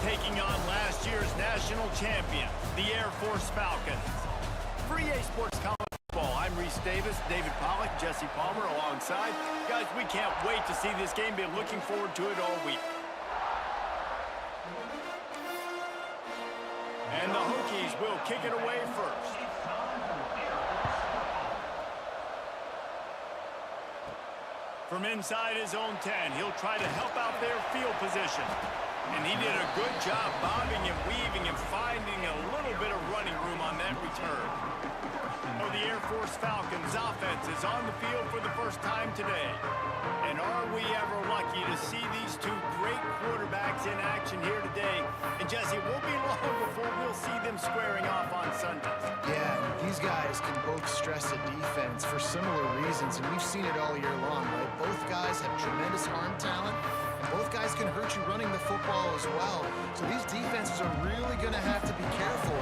taking on last year's national champion, the Air Force Falcons. For EA Sports College Football, I'm Reese Davis, David Pollack, Jesse Palmer alongside. Guys, we can't wait to see this game. Been looking forward to it all week. And the Hokies will kick it away first. From inside his own 10, he'll try to help out their field position. And he did a good job bobbing and weaving and finding a little bit of running room on that return. Oh, the Air Force Falcons offense is on the field for the first time today. And are we ever lucky to see these two great quarterbacks in action here today. And Jesse, it won't be long before we'll see them squaring off on Sundays. Yeah, these guys can both stress a defense for similar reasons, and we've seen it all year long, right? Both guys have tremendous arm talent, and both guys can hurt you running the football as well. So these defenses are really going to have to be careful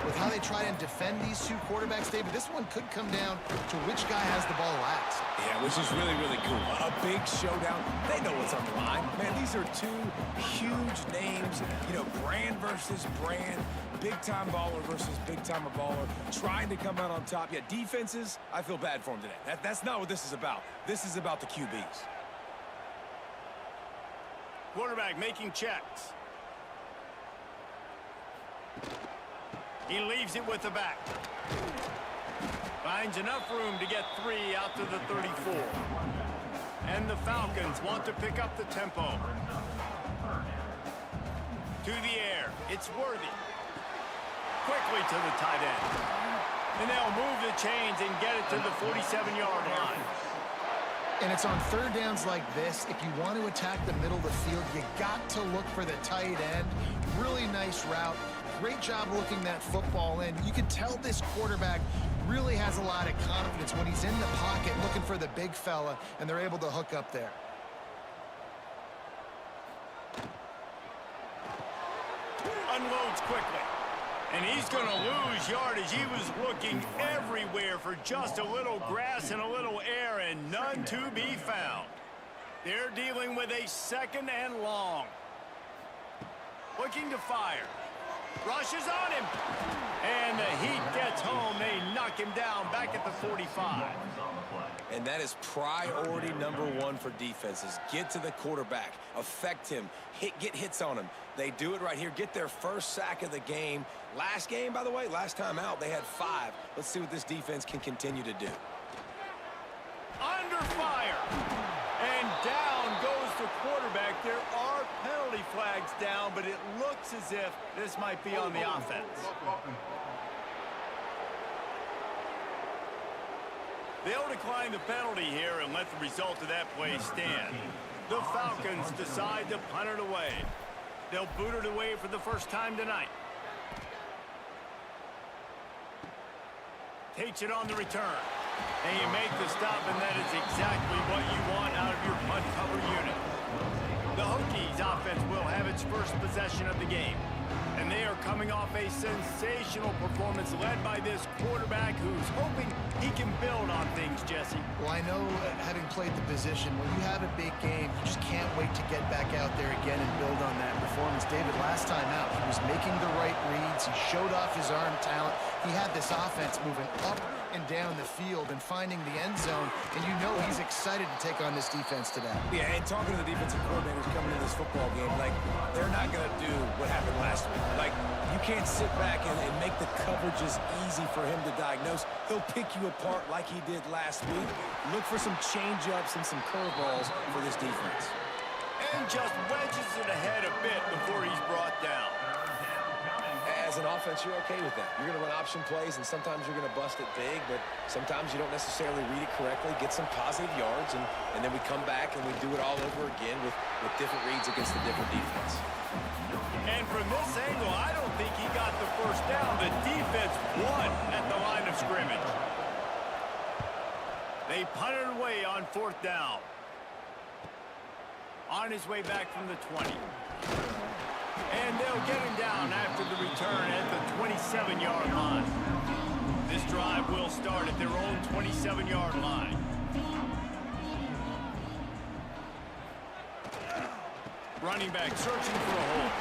with how they try and defend these two quarterbacks, David. This one could come down to which guy has the ball last. Yeah, which is really, really cool. A big showdown. They know what's on the line. Man, these are two huge names. You know, brand versus brand. Big-time baller versus big-timer baller. Trying to come out on top. Yeah, defenses, I feel bad for them today. That's not what this is about. This is about the QBs. Quarterback making checks. He leaves it with the back. Finds enough room to get 3 out to the 34. And the Falcons want to pick up the tempo. To the air. It's Worthy. Quickly to the tight end. And they'll move the chains and get it to the 47-yard line. And it's on third downs like this. If you want to attack the middle of the field, you got to look for the tight end. Really nice route. Great job looking that football in. You can tell this quarterback really has a lot of confidence when he's in the pocket looking for the big fella, and they're able to hook up there. Unloads quickly. And he's going to lose yardage. He was looking everywhere for just a little grass and a little air, and none to be found. They're dealing with a 2nd and long. Looking to fire. Rushes on him. And the heat gets home. They knock him down back at the 45. And that is priority number 1 for defenses. Get to the quarterback. Affect him. Get hits on him. They do it right here. Get their first sack of the game. Last game, by the way, last time out, they had 5. Let's see what this defense can continue to do. Under fire. And down goes the quarterback. There are penalty flags down, but it looks as if this might be on the offense. They'll decline the penalty here and let the result of that play stand. The Falcons decide to punt it away. They'll boot it away for the first time tonight. Takes it on the return. And you make the stop, and that is exactly what you want out of your punt cover unit. The Hokies offense will have its first possession of the game. And they are coming off a sensational performance led by this quarterback who's hoping he can build on things, Jesse. Well, I know having played the position, when you have a big game, you just can't wait to get back out there again and build on that performance. David, last time out, he was making the right reads. He showed off his arm talent. He had this offense moving up and down the field and finding the end zone, and you know he's excited to take on this defense today. Yeah, and talking to the defensive coordinators coming into this football game, like, they're not going to do what happened last week. Like, you can't sit back and make the coverages easy for him to diagnose. He'll pick you apart like he did last week. Look for some change-ups and some curveballs for this defense. And just wedges it ahead a bit before he's brought down. As an offense, you're okay with that. You're going to run option plays, and sometimes you're going to bust it big, but sometimes you don't necessarily read it correctly, get some positive yards, and then we come back and we do it all over again with different reads against the different defense. And from this angle, I don't think he got the first down. The defense won at the line of scrimmage. They punted away on 4th down. On his way back from the 20. And they'll get him down after the return at the 27-yard line. This drive will start at their own 27-yard line. Running back searching for a hole.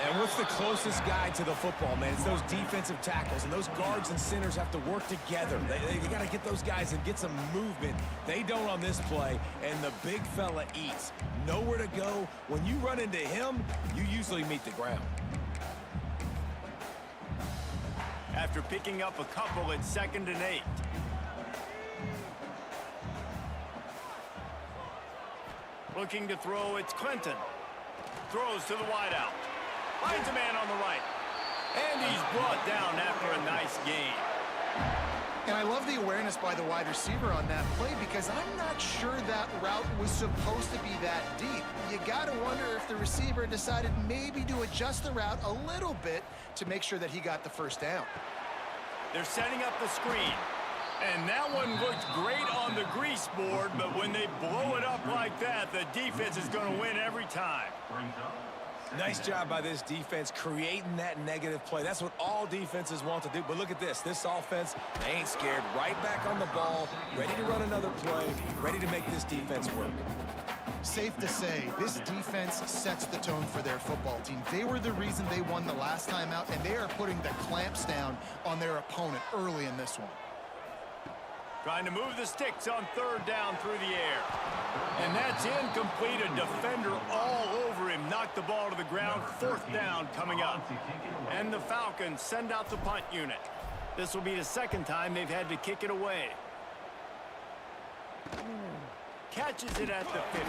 And what's the closest guy to the football, man? It's those defensive tackles, and those guards and centers have to work together. They got to get those guys and get some movement. They don't on this play, and the big fella eats. Nowhere to go. When you run into him, you usually meet the ground. After picking up a couple, it's 2nd and 8. Looking to throw, it's Clinton. Throws to the wideout. Finds a man on the right. And he's brought down after a nice gain. And I love the awareness by the wide receiver on that play because I'm not sure that route was supposed to be that deep. You got to wonder if the receiver decided maybe to adjust the route a little bit to make sure that he got the first down. They're setting up the screen. And that one looked great on the grease board, but when they blow it up like that, the defense is going to win every time. Nice job by this defense creating that negative play. That's what all defenses want to do. But look at this. This offense, they ain't scared. Right back on the ball, ready to run another play, ready to make this defense work. Safe to say, this defense sets the tone for their football team. They were the reason they won the last time out, and they are putting the clamps down on their opponent early in this one. Trying to move the sticks on 3rd down through the air. And that's incomplete. A defender all over him. Knocked the ball to the ground. 4th down coming up. And the Falcons send out the punt unit. This will be the 2nd time they've had to kick it away. Catches it at the 15.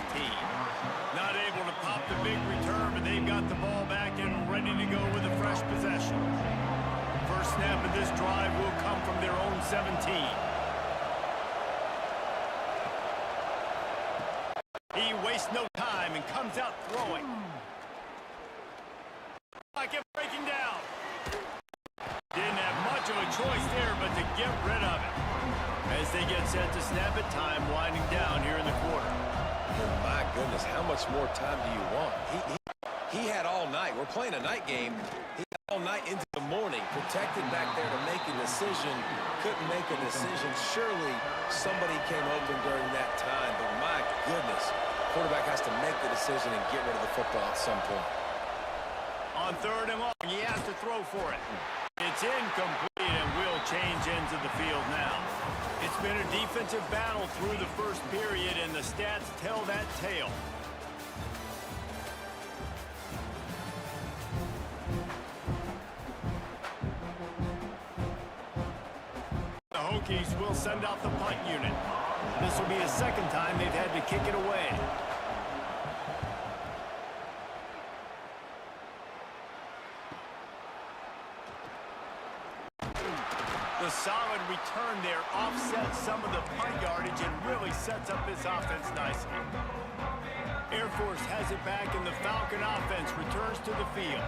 Not able to pop the big return, but they've got the ball back and ready to go with a fresh possession. First snap of this drive will come from their own 17. He wastes no time and comes out throwing. Like it breaking down. Didn't have much of a choice there, but to get rid of it. As they get set to snap it, time winding down here in the quarter. My goodness, how much more time do you want? He had all night. We're playing a night game. He had all night into the morning, protected back there to make a decision. Couldn't make a decision. Surely somebody came open during that time, but my goodness, quarterback has to make the decision and get rid of the football at some point. On 3rd and long, he has to throw for it. It's incomplete and will change ends of the field now. It's been a defensive battle through the first period, and the stats tell that tale. The Hokies will send out the punt unit. This will be the 2nd time they've had to kick it away. The solid return there offsets some of the punt yardage and really sets up this offense nicely. Air Force has it back, and the Falcon offense returns to the field.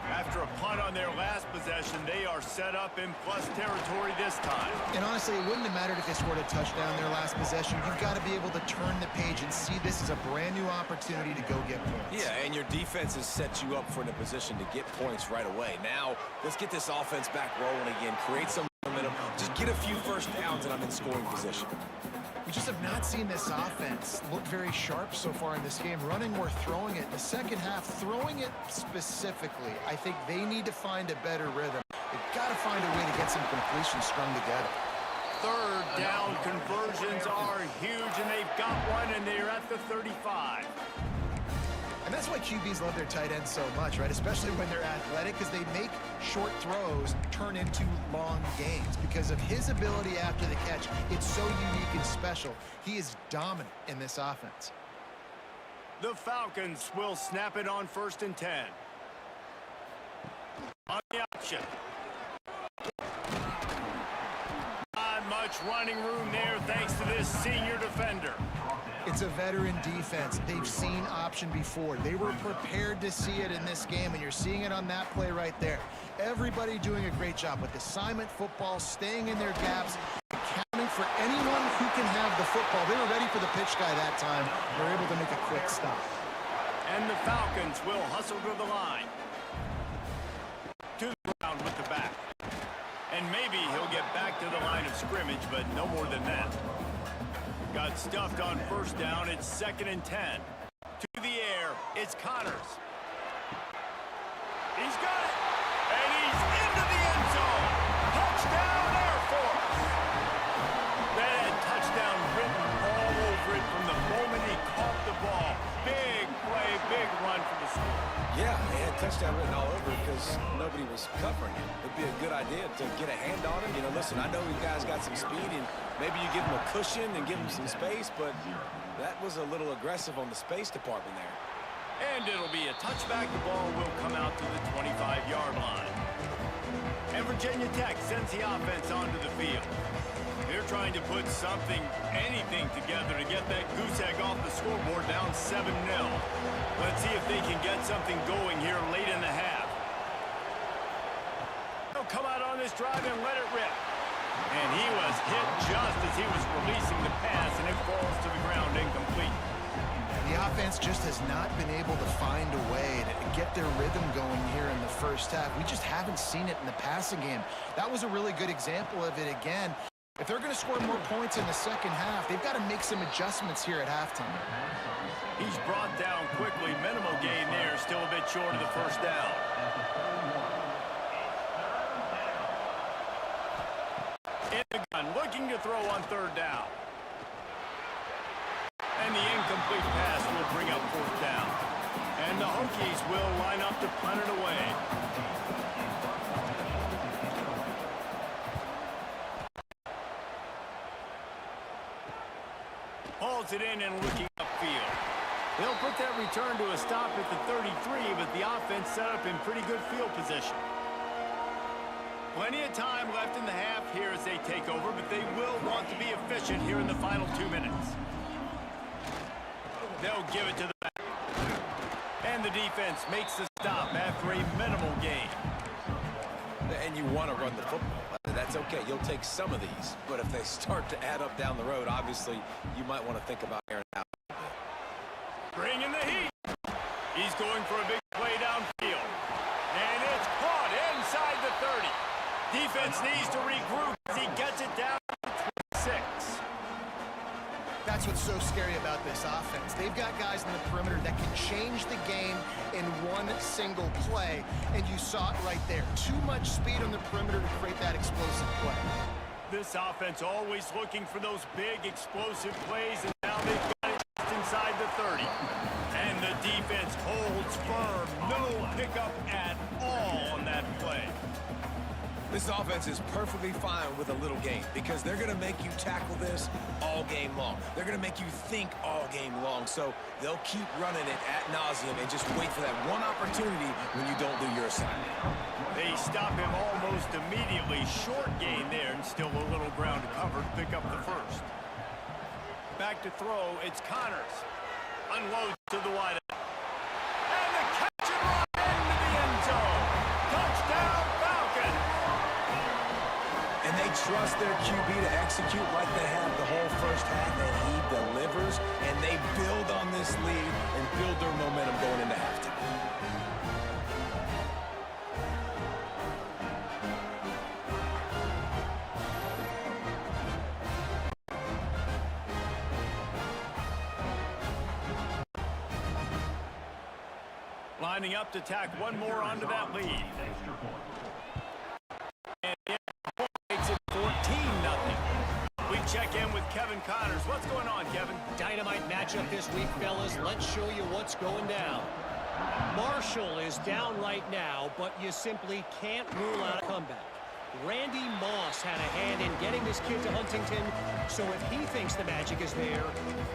After a punt on their last possession, they are set up in plus territory this time. And honestly, it wouldn't have mattered if they scored a touchdown their last possession. You've got to be able to turn the page and see this as a brand new opportunity to go get points. Yeah, and your defense has set you up for in a position to get points right away. Now, let's get this offense back rolling again, create some momentum, just get a few first downs, and I'm in scoring position. We just have not seen this offense look very sharp so far in this game, running or throwing it. In the second half, throwing it specifically, I think they need to find a better rhythm. They've got to find a way to get some completions strung together. 3rd down conversions are huge, and they've got one, and they're at the 35. And that's why QBs love their tight ends so much, right? Especially when they're athletic, because they make short throws turn into long gains. Because of his ability after the catch, it's so unique and special. He is dominant in this offense. The Falcons will snap it on 1st and 10. On the option. Not much running room there thanks to this senior defender. It's a veteran defense. They've seen option before. They were prepared to see it in this game, and you're seeing it on that play right there. Everybody doing a great job with assignment football, staying in their gaps, accounting for anyone who can have the football. They were ready for the pitch guy that time. They're able to make a quick stop. And the Falcons will hustle to the line. To the ground with the back. And maybe he'll get back to the line of scrimmage, but no more than that. Got stuffed on 1st down. It's 2nd and 10. To the air, it's Connors. Yeah, they had touchdown written all over because nobody was covering him. It'd be a good idea to get a hand on him. You know, listen, I know you guys got some speed, and maybe you give him a cushion and give him some space, but that was a little aggressive on the space department there. And it'll be a touchback. The ball will come out to the 25-yard line. And Virginia Tech sends the offense onto the field. They're trying to put something, anything together to get that goose egg off the scoreboard down 7-0. Let's see if they can get something going here late in the half. They'll come out on this drive and let it rip. And he was hit just as he was releasing the pass, and it falls to the ground incomplete. The offense just has not been able to find a way to get their rhythm going here in the first half. We just haven't seen it in the passing game. That was a really good example of it again. If they're going to score more points in the second half, they've got to make some adjustments here at halftime. He's brought down quickly. Minimal gain there. Still a bit short of the first down. In the gun, looking to throw on third down. And the incomplete pass will bring up fourth down. And the Hokies will line up to punt it away. Hauls it in and looking upfield. They'll put that return to a stop at the 33, but the offense set up in pretty good field position. Plenty of time left in the half here as they take over, but they will want to be efficient here in the final 2 minutes. They'll give it to the back. And the defense makes the stop after a minimal gain. And you want to run the football. That's okay. You'll take some of these. But if they start to add up down the road, obviously, you might want to think about airing out. Bringing the heat. He's going for a big play downfield. And it's caught inside the 30. Defense needs to regroup as he gets it down to 26. That's what's so scary about this offense. They've got guys in the perimeter that can change the game in one single play, and you saw it right there. Too much speed on the perimeter to create that explosive play. This offense always looking for those big explosive plays, and now they've got it just inside the 30. And the defense holds firm. No pickup at all on that play. This offense is perfectly fine with a little game because they're going to make you tackle this all game long. They're going to make you think all game long. So they'll keep running it ad nauseum and just wait for that one opportunity when you don't do your assignment. They stop him almost immediately. Short gain there and still a little ground to cover to pick up the first. Back to throw. It's Connors. Unloads to the wide. And the catch and run into the end zone. Touchdown Falcons. And they trust their QB to execute like they have the whole first half, and he delivers, and they build on this lead and build their momentum going into halftime. Lining up to tack one more onto that lead. And it makes it 14-0. We check in with Kevin Connors. What's going on, Kevin? Dynamite matchup this week, fellas. Let's show you what's going down. Marshall is down right now, but you simply can't rule out a comeback. Randy Moss had a hand in getting this kid to Huntington, so if he thinks the magic is there,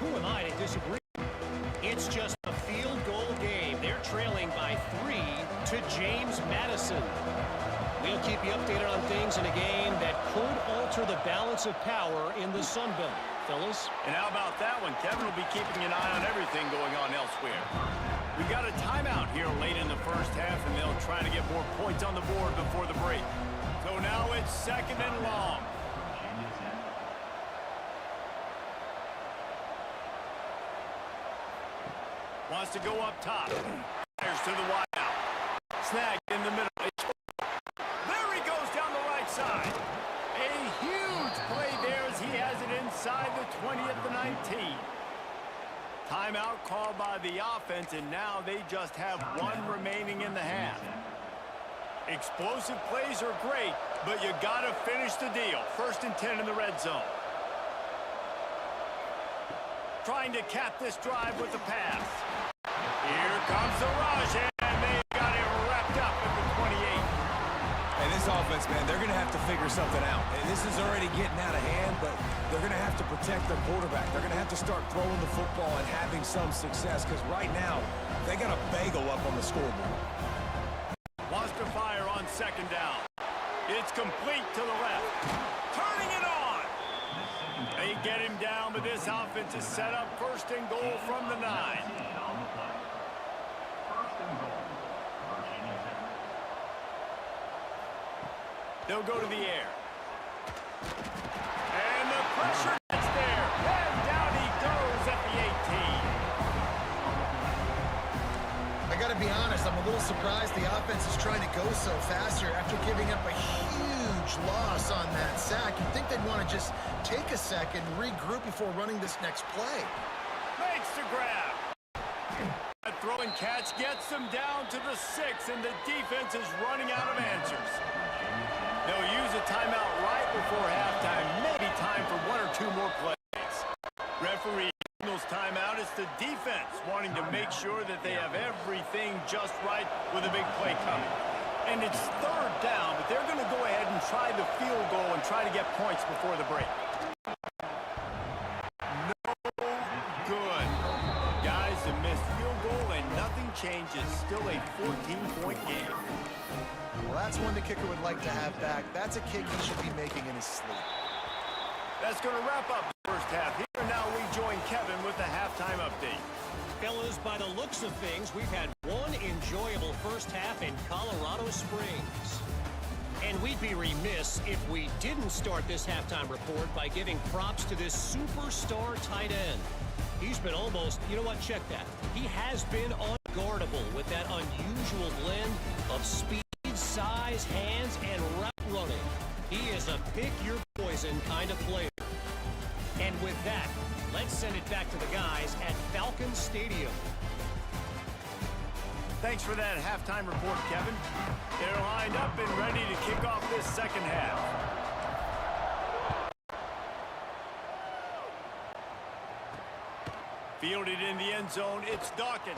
who am I to disagree? It's just a field goal game. They're trailing by 3 to James Madison. We'll keep you updated on things in a game that could alter the balance of power in the Sun Belt. Fellas? And how about that one? Kevin will be keeping an eye on everything going on elsewhere. We got a timeout here late in the first half, and they'll try to get more points on the board before the break. So now it's second and long. Wants to go up top. Fires to the wide out. Snagged in the middle. There he goes down the right side. A huge play there as he has it inside the 20 at the 19. Timeout called by the offense, and now they just have one remaining in the half. Explosive plays are great, but you got to finish the deal. 1st and 10 in the red zone. Trying to cap this drive with the pass. Here comes the rush, and they this offense, man, they're going to have to figure something out. And this is already getting out of hand, but they're going to have to protect their quarterback. They're going to have to start throwing the football and having some success because right now they got a bagel up on the scoreboard. Wants to fire on second down. It's complete to the left. Turning it on. They get him down, but this offense is set up first and goal from the 9. They'll go to the air. And the pressure gets there. And down he goes at the 18. I got to be honest, I'm a little surprised the offense is trying to go so fast here after giving up a huge loss on that sack. You'd think they'd want to just take a second, regroup before running this next play. Makes the grab. A throw and catch gets them down to the 6, and the defense is running out of answers. They'll use a timeout right before halftime. Maybe time for 1 or 2 more plays. Referee signals timeout. It's the defense wanting to make sure that they have everything just right with a big play coming. And it's third down, but they're going to go ahead and try the field goal and try to get points before the break. No good. Guys, a missed field goal and nothing changes. Still a 14-point game. Well, that's one the kicker would like to have back. That's a kick he should be making in his sleep. That's going to wrap up the first half. Here now we join Kevin with the halftime update. Fellas, by the looks of things, we've had one enjoyable first half in Colorado Springs. And we'd be remiss if we didn't start this halftime report by giving props to this superstar tight end. He's been almost, you know what, check that. He has been unguardable with that unusual blend of speed, size, hands, and route running. He is a pick-your-poison kind of player. And with that, let's send it back to the guys at Falcon Stadium. Thanks for that halftime report, Kevin. They're lined up and ready to kick off this second half. Fielded in the end zone, it's Dawkins.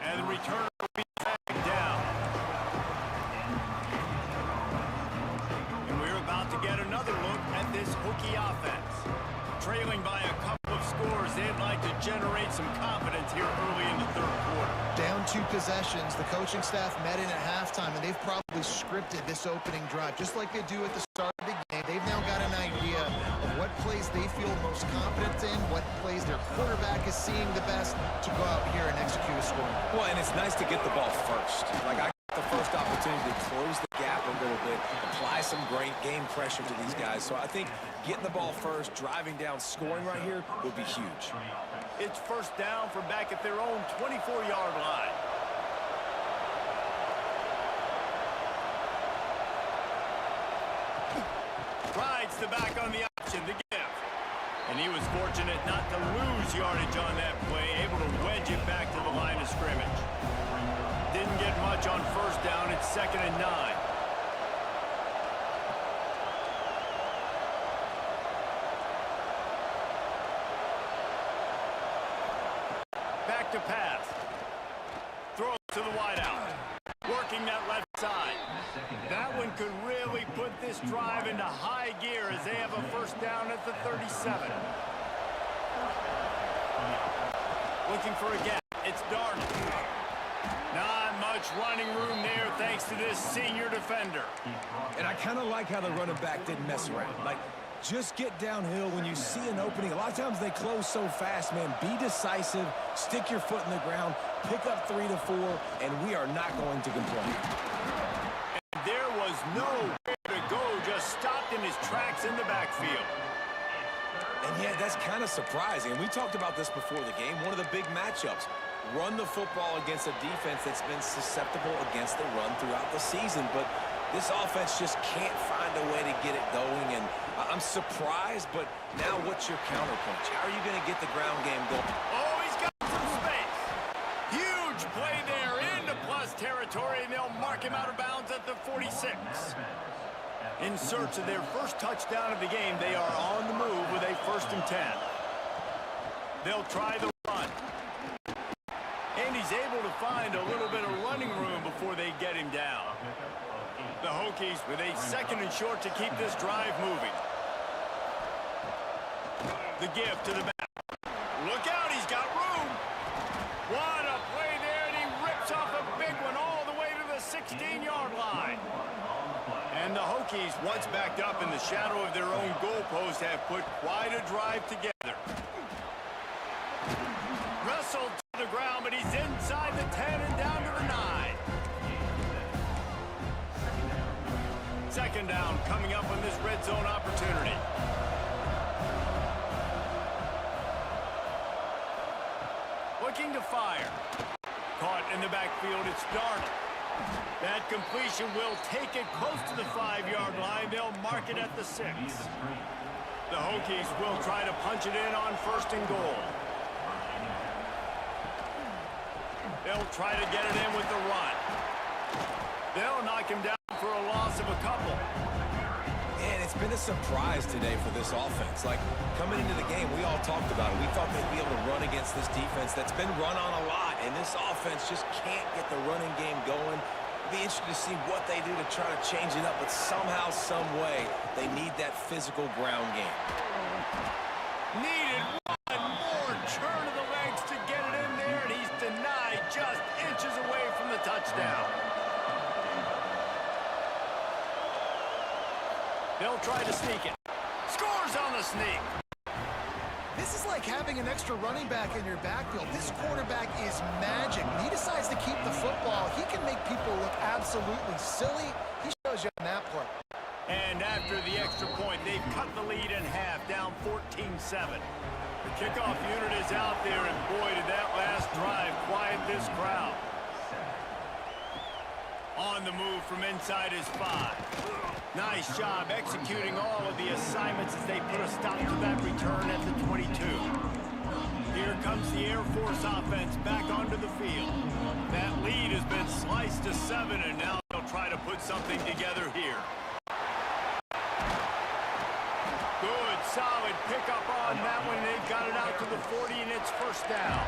And the return will be back down. And we're about to get another look at this Hokie offense. Trailing by a couple of scores, they'd like to generate some confidence here early in the third quarter. Down 2 possessions, the coaching staff met in at halftime, and they've probably scripted this opening drive, just like they do at the start of the game. They've now got an idea of what plays they feel most confident in, what plays their quarterback is seeing the best to go out here and execute a score. Well, and it's nice to get the ball first. Like, I got the first opportunity to close the gap a little bit, apply some great game pressure to these guys. So I think getting the ball first, driving down, scoring right here would be huge. It's first down from back at their own 24-yard line. Rides the back on the option, the give. And he was fortunate not to lose yardage on that play, able to wedge it back to the line of scrimmage. Didn't get much on first down. It's 2nd and 9. Back to pass. Throws to the wideout. Working that left side. That one could really put this drive into high gear as they have a first down at the 37. Looking for a gap. It's Darden. Not much running room there thanks to this senior defender. And I kind of like how the running back didn't mess around. Like, just get downhill when you see an opening. A lot of times they close so fast, man. Be decisive, stick your foot in the ground, pick up 3 to 4, and we are not going to complain. And there was nowhere to go, just stopped in his tracks in the backfield. And yeah, that's kind of surprising. And we talked about this before the game. One of the big matchups. Run the football against a defense that's been susceptible against the run throughout the season. But this offense just can't find a way to get it going. And I'm surprised, but now what's your counterpunch? How are you going to get the ground game going? Oh, he's got some space. Huge play there into plus territory, and they'll mark him out of bounds at the 46. In search of their first touchdown of the game, they are on the move with a 1st and 10. They'll try the run. And he's able to find a little bit of running room before they get him down. The Hokies with a 2nd and short to keep this drive moving. The give to the back. Look out, he's got room. What a play there, and he rips off a big one all the way to the 16-yard line. And the Hokies, once backed up in the shadow of their own goalpost, have put quite a drive together. Wrestled to the ground, but he's inside the 10 and down to the 9. 2nd down coming up on this red zone opportunity. Looking to fire. Caught in the backfield, it's Darnold. That completion will take it close to the 5-yard line. They'll mark it at the 6. The Hokies will try to punch it in on 1st and goal. They'll try to get it in with the run. They'll knock him down for a loss of a couple. And it's been a surprise today for this offense. Like, coming into the game, we all talked about it. We thought they'd be able to run against this defense that's been run on a lot, and this offense just can't get the running game going. It'll be interesting to see what they do to try to change it up, but somehow, some way, they need that physical ground game. Needed one more turn of the legs to get it in there, and he's denied just inches away from the touchdown. They'll try to sneak it. Scores on the sneak. This is like having an extra running back in your backfield. This quarterback is magic. When he decides to keep the football, he can make people look absolutely silly. He shows you on that play. And after the extra point, they've cut the lead in half, down 14-7. The kickoff unit is out there, and boy, did that last drive quiet this crowd. On the move from inside his 5. Nice job executing all of the assignments as they put a stop to that return at the 22. Here comes the Air Force offense back onto the field. That lead has been sliced to 7, and now they'll try to put something together here. Good, solid pickup on that one. They've got it out to the 40, and it's 1st down.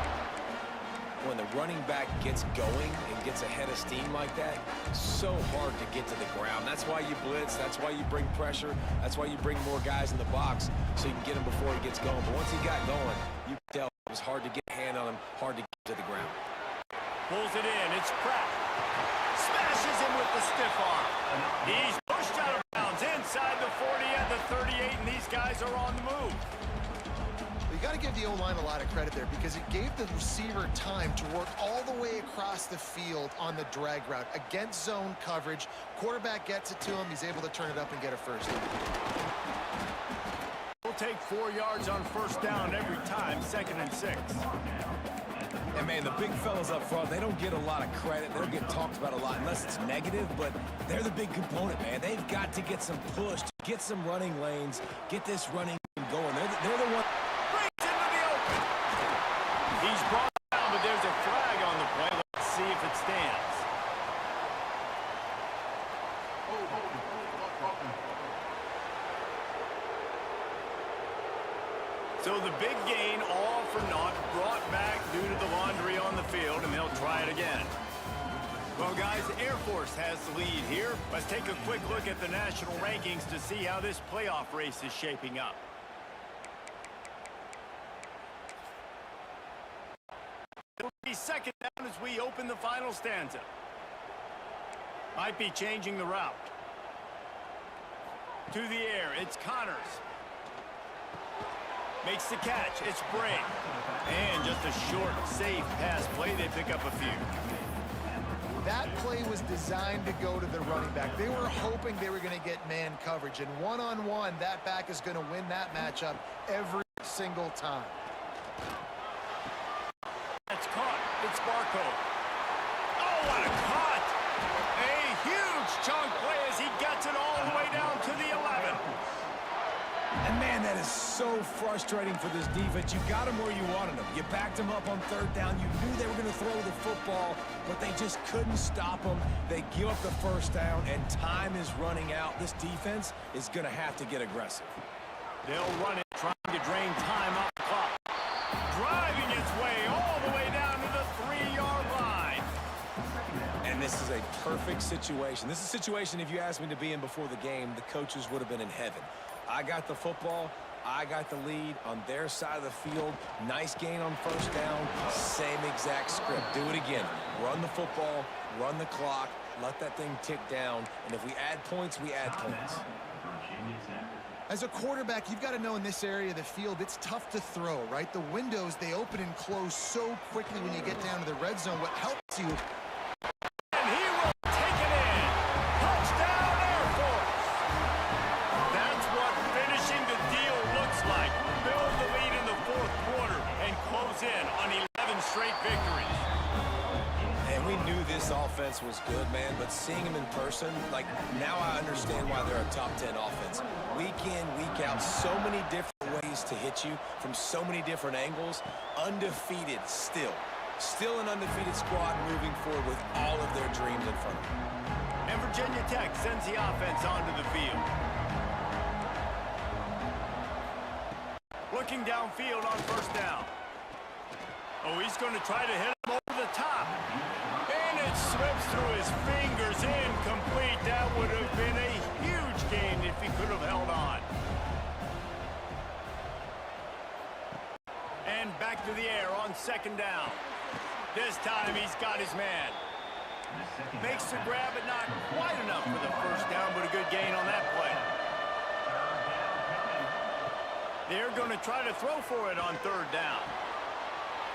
When the running back gets going and gets ahead of steam like that, it's so hard to get to the ground. That's why you blitz. That's why you bring pressure. That's why you bring more guys in the box so you can get him before he gets going. But once he got going, you could tell it was hard to get a hand on him, hard to get to the ground. Pulls it in. It's Pratt. Smashes him with the stiff arm. He's pushed out of bounds inside the 40 and the 38, and these guys are on the move. You got to give the O-line a lot of credit there because it gave the receiver time to work all the way across the field on the drag route. Against zone coverage, quarterback gets it to him. He's able to turn it up and get a first down. We'll take 4 yards on 1st down every time, 2nd and 6. And, man, the big fellas up front, they don't get a lot of credit. They don't get talked about a lot unless it's negative, but they're the big component, man. They've got to get some push, get some running lanes, get this running game going. They're the one. He's brought down, but there's a flag on the play. Let's see if it stands. So the big gain, all for naught, brought back due to the laundry on the field, and they'll try it again. Well, guys, Air Force has the lead here. Let's take a quick look at the national rankings to see how this playoff race is shaping up. It'll be 2nd down as we open the final stanza. Might be changing the route. To the air, it's Connors. Makes the catch, it's Bray. And just a short, safe pass play, they pick up a few. That play was designed to go to the running back. They were hoping they were going to get man coverage. And one-on-one, that back is going to win that matchup every single time. That's caught. It's Barco. Oh, what a cut! A huge chunk play as he gets it all the way down to the 11. And, man, that is so frustrating for this defense. You got him where you wanted him. You backed him up on 3rd down. You knew they were going to throw the football, but they just couldn't stop them. They give up the 1st down, and time is running out. This defense is going to have to get aggressive. They'll run it, trying to drain time off the clock. Driving its way all the way down to the 3-yard line. And this is a perfect situation. This is a situation, if you asked me to be in before the game, the coaches would have been in heaven. I got the football. I got the lead on their side of the field. Nice gain on first down. Same exact script. Do it again. Run the football, run the clock, let that thing tick down, and if we add points, we add points. As a quarterback, you've got to know in this area of the field, it's tough to throw, right? The windows, they open and close so quickly when you get down to the red zone. What helps you... And he will take it in. Touchdown, Air Force. That's what finishing the deal looks like. Build the lead in the fourth quarter and close in on 11 straight victories. And we knew this offense was good, man, but seeing them in person, like, now I understand why they're a top 10 offense. Week in, week out, so many different ways to hit you from so many different angles. Undefeated still. Still an undefeated squad moving forward with all of their dreams in front of them. And Virginia Tech sends the offense onto the field. Looking downfield on first down. Oh, he's going to try to hit him over the top. And it slips through his fingers, incomplete. That would have been a huge gain if he could have held on. And back to the air on second down. This time he's got his man. Makes the grab, but not quite enough for the first down, but a good gain on that play. They're going to try to throw for it on third down.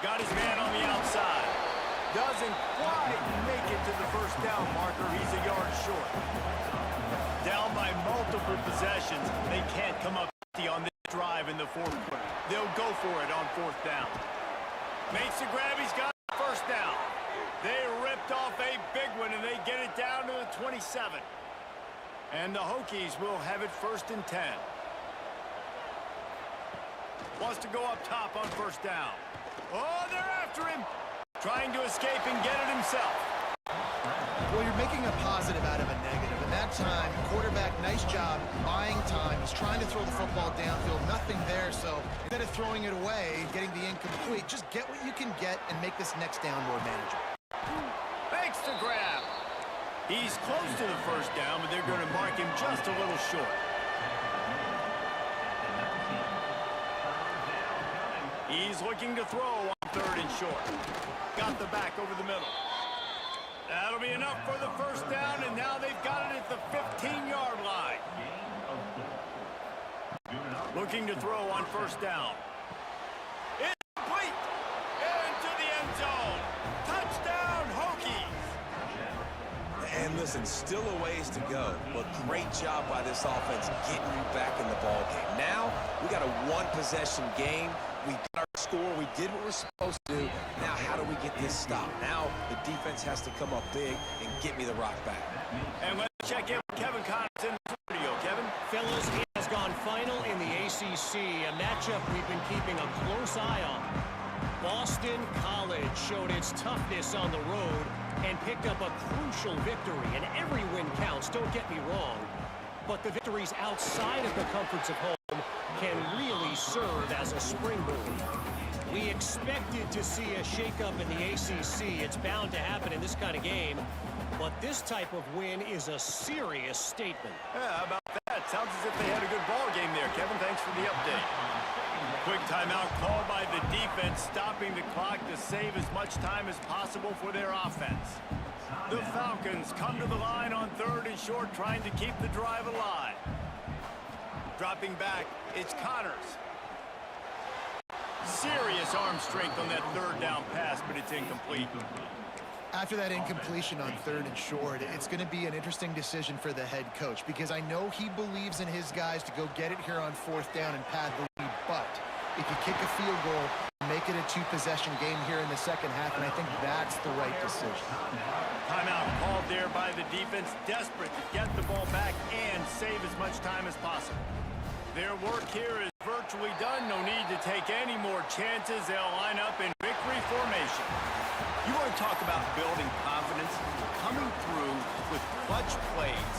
Got his man on the outside. Doesn't quite make it to the first down marker. He's a yard short. Down by multiple possessions. They can't come up empty on this drive in the fourth quarter. They'll go for it on fourth down. Makes the grab. He's got first down. They ripped off a big one, and they get it down to the 27. And the Hokies will have it first and 10. Wants to go up top on first down. Oh, they're after him. Trying to escape and get it himself. Well, you're making a positive out of a negative. And that time, quarterback, nice job buying time. He's trying to throw the football downfield. Nothing there, so instead of throwing it away, getting the incomplete, just get what you can get and make this next down more manageable. Makes the grab. He's close to the first down, but they're going to mark him just a little short. He's looking to throw on third and short. Got the back over the middle. That'll be enough for the first down, and now they've got it at the 15-yard line. Looking to throw on first down. It's complete. Into the end zone. Touchdown, Hokies. And listen, still a ways to go, but great job by this offense getting you back in the ball game. Now, we got a one-possession game. We got our score. We did what we're supposed to do. Now, how do we get this stopped? Now, the defense has to come up big and get me the rock back. And let's check in with Kevin Connors in the studio. Kevin? Fellas, it has gone final in the ACC, a matchup we've been keeping a close eye on. Boston College showed its toughness on the road and picked up a crucial victory, and every win counts, don't get me wrong. But the victories outside of the comforts of home can really serve as a springboard. We expected to see a shakeup in the ACC. It's bound to happen in this kind of game. But this type of win is a serious statement. Yeah, how about that? Sounds as if they had a good ball game there. Kevin, thanks for the update. Quick timeout called by the defense, stopping the clock to save as much time as possible for their offense. The Falcons come to the line on third and short, trying to keep the drive alive. Dropping back, it's Connors. Serious arm strength on that third down pass, but it's incomplete. After that incompletion on third and short, it's going to be an interesting decision for the head coach, because I know he believes in his guys to go get it here on fourth down and pad the lead, but if you kick a field goal, make it a two-possession game here in the second half, and I think that's the right decision. Timeout called there by the defense, desperate to get the ball back and save as much time as possible. Their work here is virtually done. No need to take any more chances. They'll line up in victory formation. You want to talk about building confidence? Coming through with clutch plays,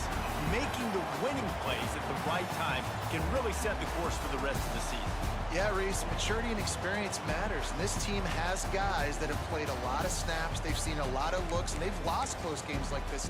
making the winning plays at the right time can really set the course for the rest of the season. Yeah, Reese, maturity and experience matters, and this team has guys that have played a lot of snaps, they've seen a lot of looks, and they've lost close games like this.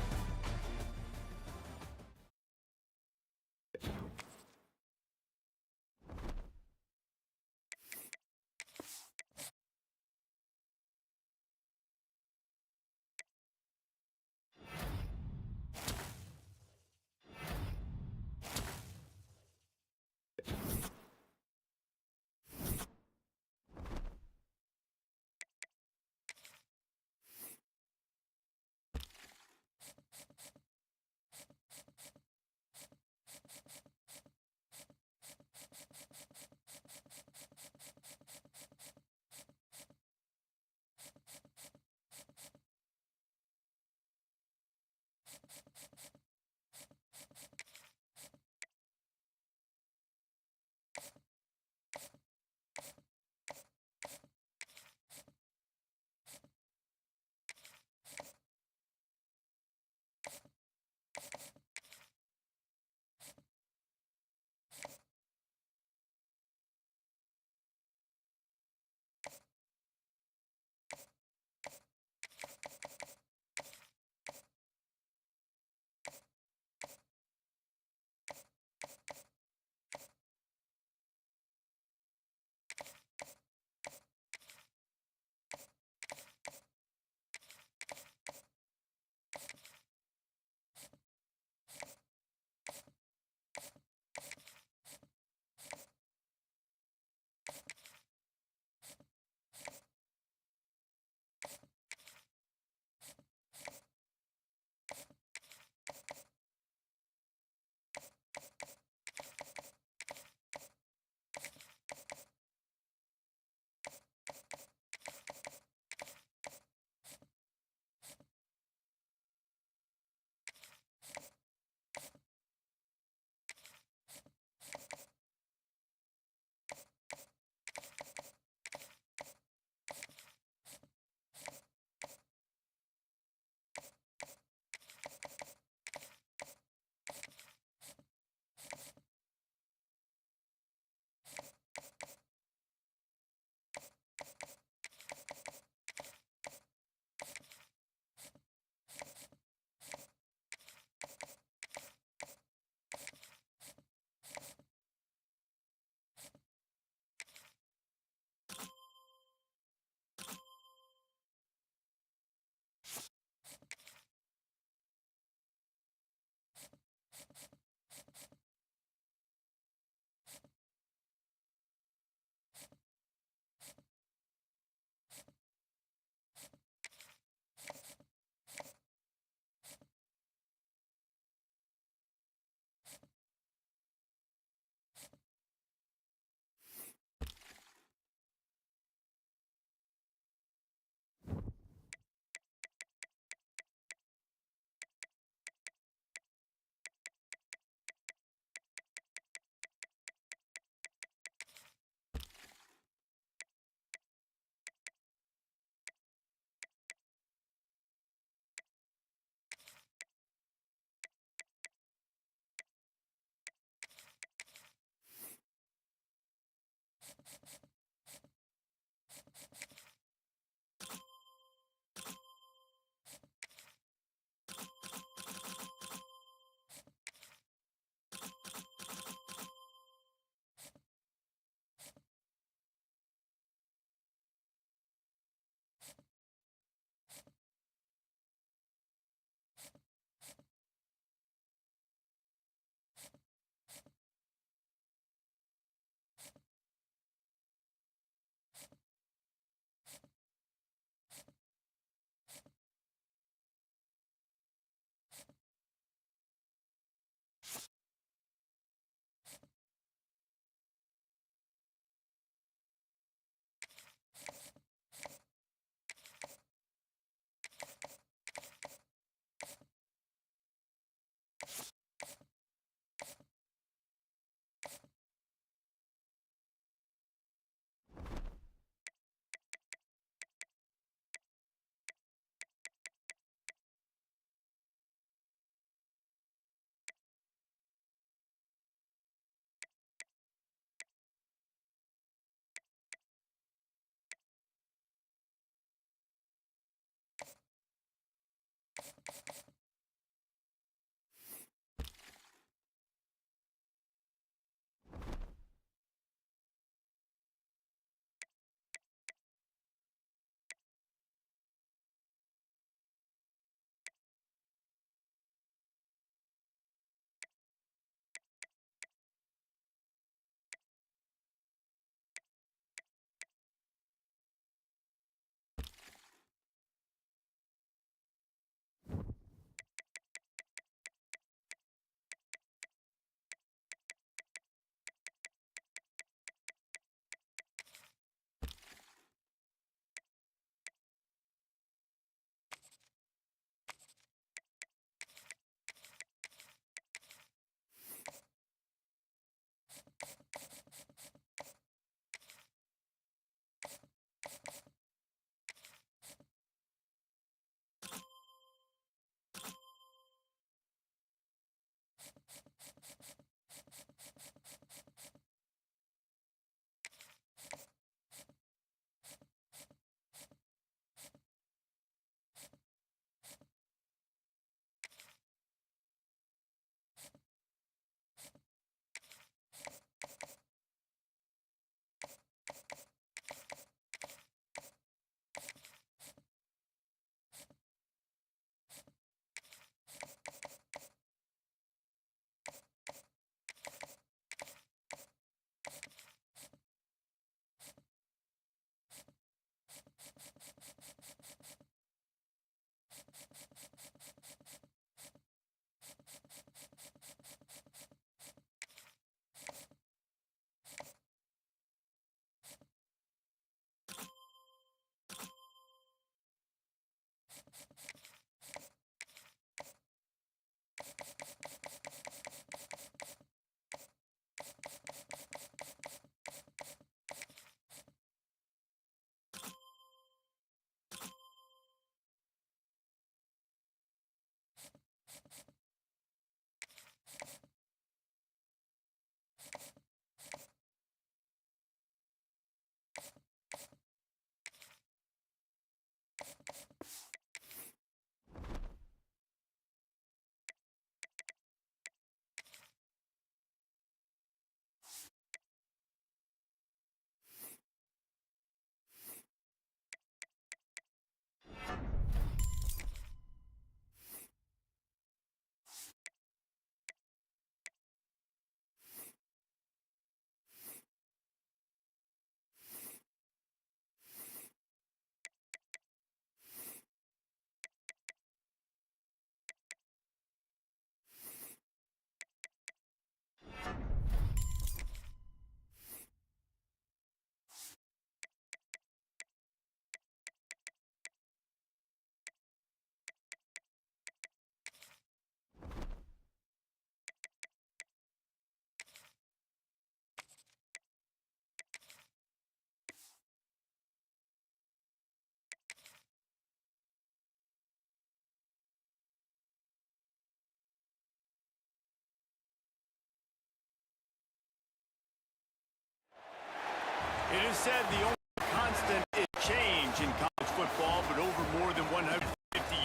It is said the only constant is change in college football, but over more than 150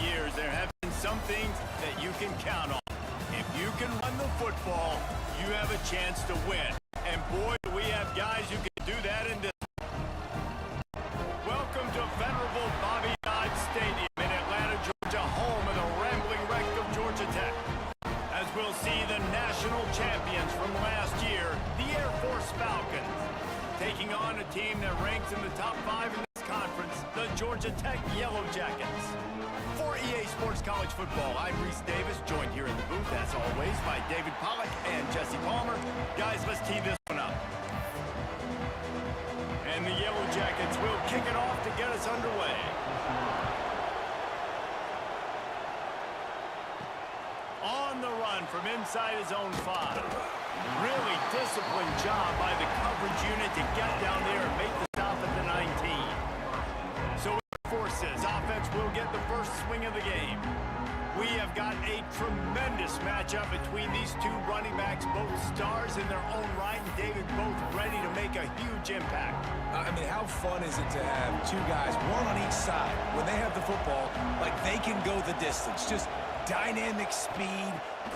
years, there have been some things that you can count on. If you can run the football, you have a chance to win. And boy, do we have guys who can do that in this. Welcome to venerable Bobby Dodd Stadium in Atlanta, Georgia, home of the rambling wreck of Georgia Tech. As we'll see the national champions from last year, the Air Force Falcons, taking on a team that ranks in the top 5 in this conference, the Georgia Tech Yellow Jackets. For EA Sports College Football, I'm Reese Davis, joined here in the booth, as always, by David Pollack and Jesse Palmer. Guys, let's tee this one up. And the Yellow Jackets will kick it off to get us underway. On the run from inside his own 5. Really disciplined job by the coverage unit to get down there and make the stop at the 19. So Air Forces offense will get the first swing of the game. We have got a tremendous matchup between these two running backs, both stars in their own right, and David, both ready to make a huge impact. I mean, how fun is it to have two guys, one on each side, when they have the football, like they can go the distance. Just dynamic speed,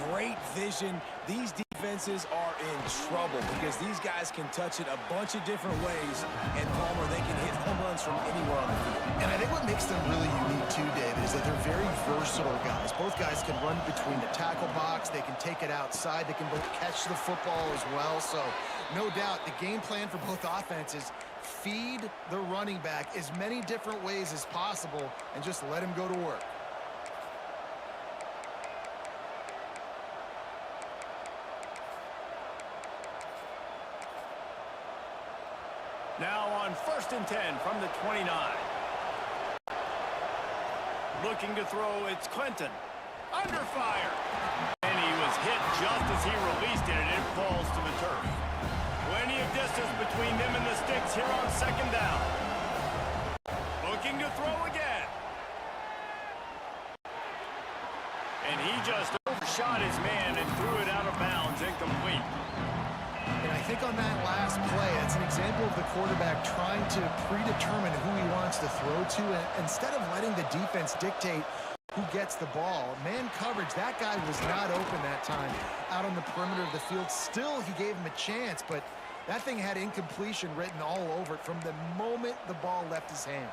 great vision. These defenses are in trouble because these guys can touch it a bunch of different ways, and Palmer, they can hit home runs from anywhere on the field. And I think what makes them really unique too, David, is that they're very versatile guys. Both guys can run between the tackle box, they can take it outside, they can both catch the football as well. So no doubt the game plan for both offenses, feed the running back as many different ways as possible and just let him go to work. Now on 1st and 10 from the 29. Looking to throw, it's Clinton. Under fire. And he was hit just as he released it, and it falls to the turf. Plenty of distance between them and the sticks here on 2nd down. Looking to throw again. And he just overshot his man and threw it out of bounds, incomplete. And I think on that last play, that's an example of the quarterback trying to predetermine who he wants to throw to, and instead of letting the defense dictate who gets the ball. Man coverage, that guy was not open that time out on the perimeter of the field. Still, he gave him a chance, but that thing had incompletion written all over it from the moment the ball left his hand.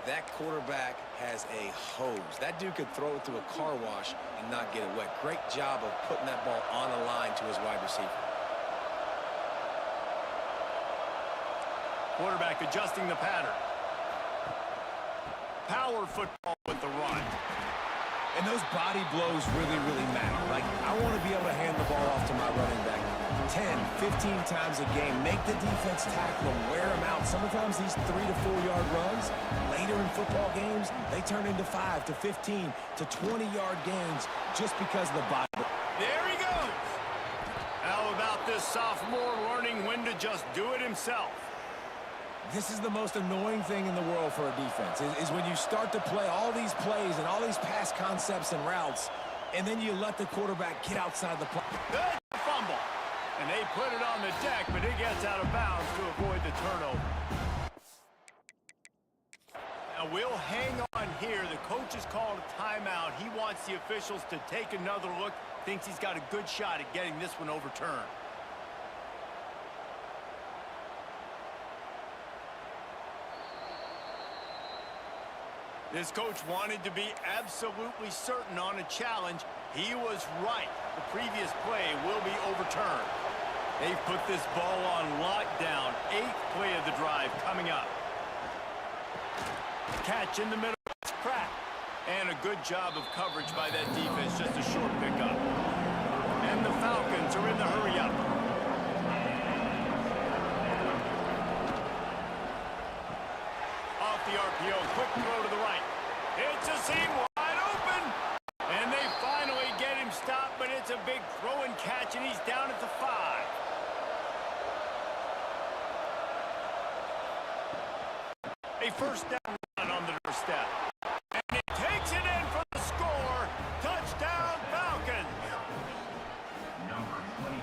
That quarterback has a hose. That dude could throw it through a car wash and not get it wet. Great job of putting that ball on the line to his wide receiver. Quarterback adjusting the pattern. Power football with the run. And those body blows really, really matter. Like, I want to be able to hand the ball off to my running back 10, 15 times a game. Make the defense tackle them, wear them out. Sometimes these 3 to 4 yard runs, later in football games, they turn into 5 to 15 to 20 yard gains just because of the body. There he goes. How about this sophomore learning when to just do it himself? This is the most annoying thing in the world for a defense, is when you start to play all these plays and all these pass concepts and routes, and then you let the quarterback get outside the play. Good fumble. And they put it on the deck, but it gets out of bounds to avoid the turnover. Now we'll hang on here. The coach has called a timeout. He wants the officials to take another look. Thinks he's got a good shot at getting this one overturned. This coach wanted to be absolutely certain on a challenge. He was right. The previous play will be overturned. They've put this ball on lockdown. 8th play of the drive coming up. Catch in the middle. It's Pratt. And a good job of coverage by that defense. Just a short pickup. And the Falcons are in the hurry up. Off the RPO. Quick throw to the right. It's a seam wide open. And they finally get him stopped, but it's a big throw and catch, and he's down at the 5. A first down run on the doorstep. And he takes it in for the score. Touchdown, Falcons.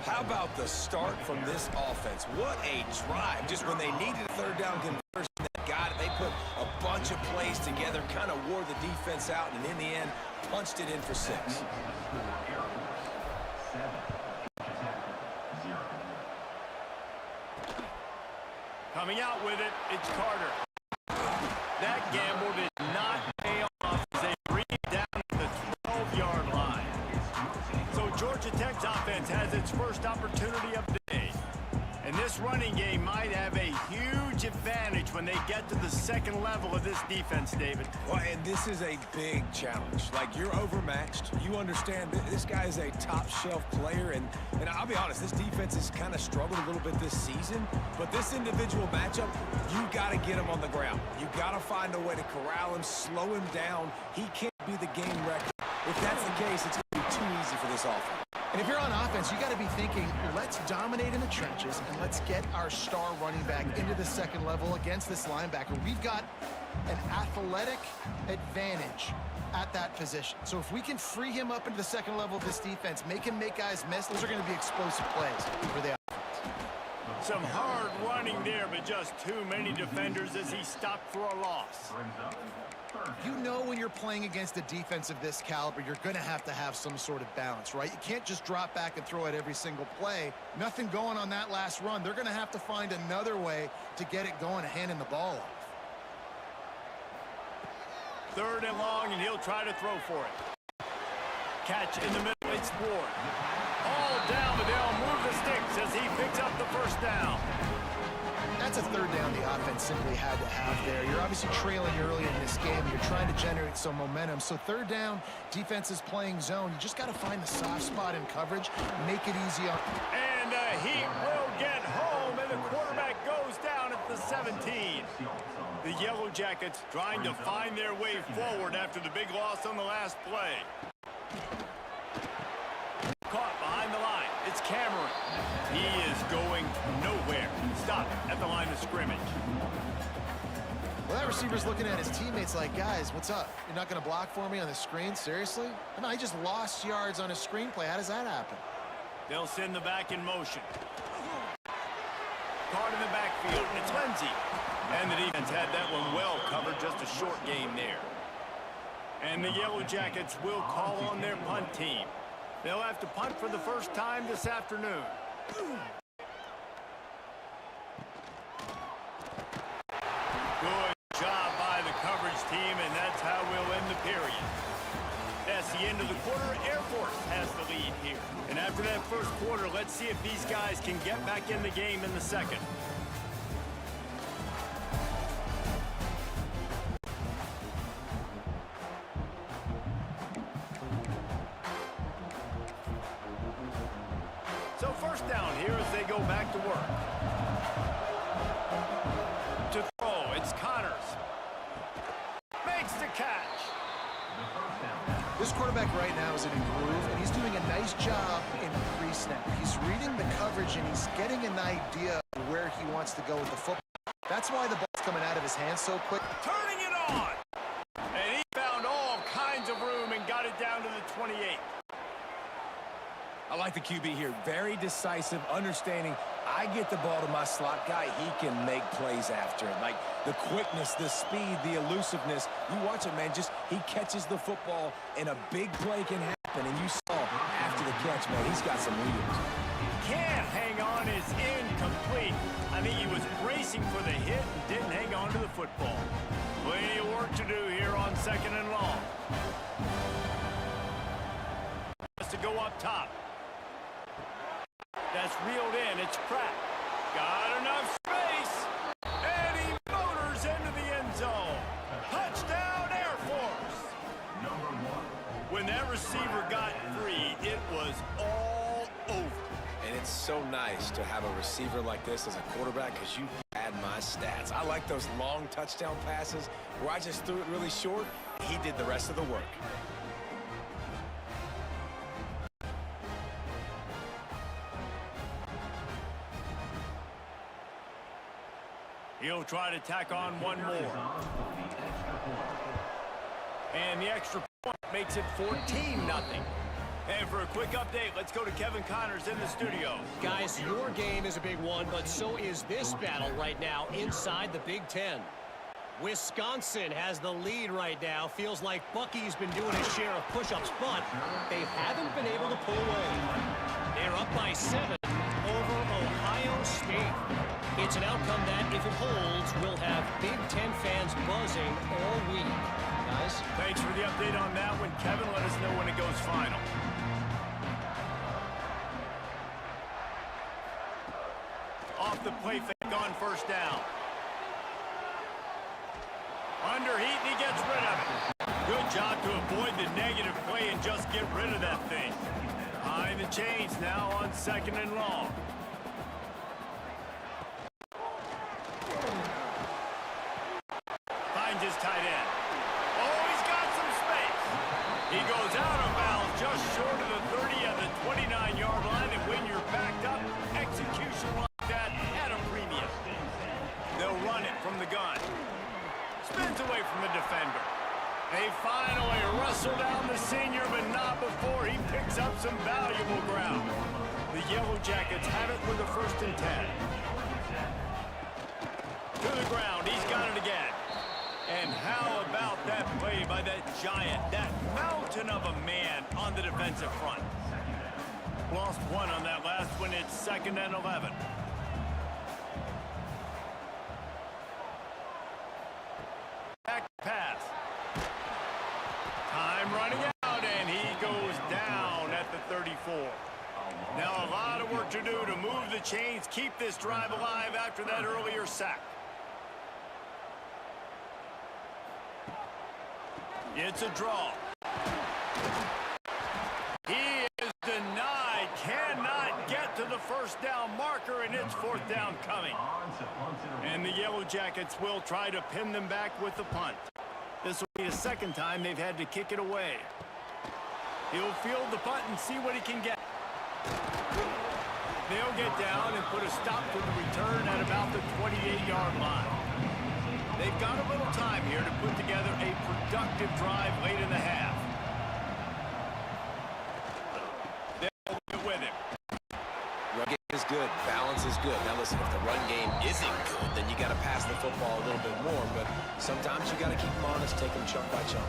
How about the start from this offense? What a drive. Just when they needed a third down conversion, they got it. They put a bunch of plays together, kind of wore the defense out, and in the end, punched it in for 6. Coming out with it, it's Carter. That gamble did not pay off as they breathed down at the 12-yard line. So Georgia Tech's offense has its first opportunity of the day. And this running game might have a huge advantage when they get to the second level of this defense, David. Well, and this is a big challenge. Like, you're overmatched. You understand this guy is a top-shelf player, and I'll be honest, this defense has kind of struggled a little bit this season, but this individual matchup, you got to get him on the ground. You got to find a way to corral him, slow him down. He can't be the game wrecker. If that's the case, it's going to be too easy for this offense. And if you're on offense, you got to be thinking, let's dominate in the trenches and let's get our star running back into the second level against this linebacker. We've got an athletic advantage at that position. So if we can free him up into the second level of this defense, make him make guys miss, those are going to be explosive plays for the offense. Some hard running there, but just too many defenders as he stopped for a loss. You know when you're playing against a defense of this caliber, you're going to have some sort of balance, right? You can't just drop back and throw it every single play. Nothing going on that last run. They're going to have to find another way to get it going, handing the ball off. 3rd and long, and he'll try to throw for it. Catch in the middle, it's Ward. All down, but they'll move the sticks as he picks up the first down. That's a 3rd down the offense simply had to have there. You're obviously trailing early in this game. You're trying to generate some momentum. So 3rd down, defense is playing zone. You just got to find the soft spot in coverage, make it easy on. And he will get home, and the quarterback goes down at the 17. The Yellow Jackets trying to find their way forward after the big loss on the last play. Caught behind the line. It's Cameron. He is going nowhere. Stop at the line of scrimmage. Well, that receiver's looking at his teammates like, guys, what's up? You're not going to block for me on the screen? Seriously? No, he just lost yards on a screenplay. How does that happen? They'll send the back in motion. Caught in the backfield, and it's Lindsey. And the defense had that one well covered, just a short game there. And the Yellow Jackets will call on their punt team. They'll have to punt for the first time this afternoon. Good job by the coverage team, and that's how we'll end the period. That's the end of the quarter. Air Force has the lead here. And after that first quarter, let's see if these guys can get back in the game in the second. So first down here as they go back to work. To throw, it's Connors. Makes the catch. This quarterback right now is in a groove, and he's doing a nice job in pre-snap. He's reading the coverage, and he's getting an idea of where he wants to go with the football. That's why the ball's coming out of his hands so quick. Turning it on. And he found all kinds of room and got it down to the 28. I like the QB here. Very decisive, understanding I get the ball to my slot guy, he can make plays after it. Like the quickness, the speed, the elusiveness. You watch it, man, just he catches the football and a big play can happen. And you saw after the catch, man, he's got some wheels. Can't hang on, is incomplete. I think he was bracing for the hit and didn't hang on to the football. Plenty of work to do here on 2nd and long. Has to go up top. That's reeled in. It's Pratt. Got enough space. And he motors into the end zone. Touchdown, Air Force. When that receiver got free, it was all over. And it's so nice to have a receiver like this as a quarterback because you had my stats. I like those long touchdown passes where I just threw it really short. He did the rest of the work. He'll try to tack on one more. And the extra point makes it 14-0. And for a quick update, let's go to Kevin Connors in the studio. Guys, your game is a big one, but so is this battle right now inside the Big Ten. Wisconsin has the lead right now. Feels like Bucky's been doing his share of push-ups, but they haven't been able to pull away. They're up by 7 over Ohio State. It's an outcome that, if it holds, will have Big Ten fans buzzing all week. Guys? Thanks for the update on that one, Kevin. Let us know when it goes final. Off the play fake on first down. Under heat, and he gets rid of it. Good job to avoid the negative play and just get rid of that thing. Behind the chains now on 2nd and long. Finds his tight end. Oh, he's got some space. He goes out of bounds just short of the 30 at the 29-yard line, and when you're backed up, execution like that at a premium. They'll run it from the gun. Spins away from the defender. They finally wrestle down the senior, but not before he picks up some valuable ground. The Yellow Jackets have it with a 1st and 10. To the ground, he's got it again. And how about that play by that giant, that mountain of a man on the defensive front? Lost 1 on that last one. It's 2nd and 11. Back pass. Time running out, and he goes down at the 34. Now a lot of work to do to move the chains, keep this drive alive after that earlier sack. It's a draw. He is denied, cannot get to the 1st down marker, and it's 4th down coming. And the Yellow Jackets will try to pin them back with the punt. This will be the 2nd time they've had to kick it away. He'll field the punt and see what he can get. They'll get down and put a stop to the return at about the 28-yard line. They've got a little time here to put together a productive drive late in the half. They'll get with him. Run game is good. Balance is good. Now listen, if the run game isn't good, then you got to pass the football a little bit more. But sometimes you got to keep them honest, take them chunk by chunk.